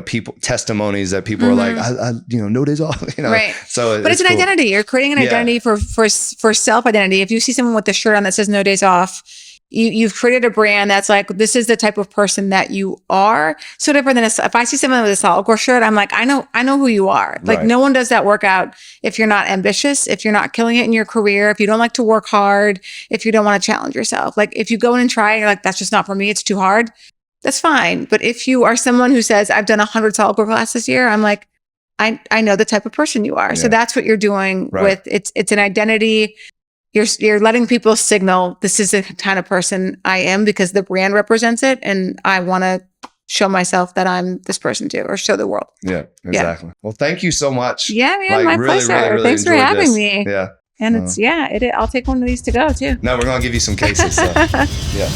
people testimonies that people are like, I no days off, Right. So, but it's an cool. identity. You're creating an identity for self-identity. If you see someone with a shirt on that says no days off, you've created a brand that's like, this is the type of person that you are. So different than if I see someone with a Solidcore shirt, I'm like, I know who you are. Like no one does that workout if you're not ambitious, if you're not killing it in your career, if you don't like to work hard, if you don't want to challenge yourself. Like if you go in and try, you're like, that's just not for me. It's too hard. That's fine. But if you are someone who says, I've done 100 Solidcore classes this year, I'm like, I know the type of person you are. Yeah. So that's what you're doing with it's an identity. You're letting people signal this is the kind of person I am because the brand represents it, and I want to show myself that I'm this person too, or show the world. Yeah, exactly. Yeah. Well, thank you so much. Yeah, man, my pleasure. Really Thanks for having me. Yeah, and it's I'll take one of these to go too. No, we're gonna give you some cases. So. Yeah.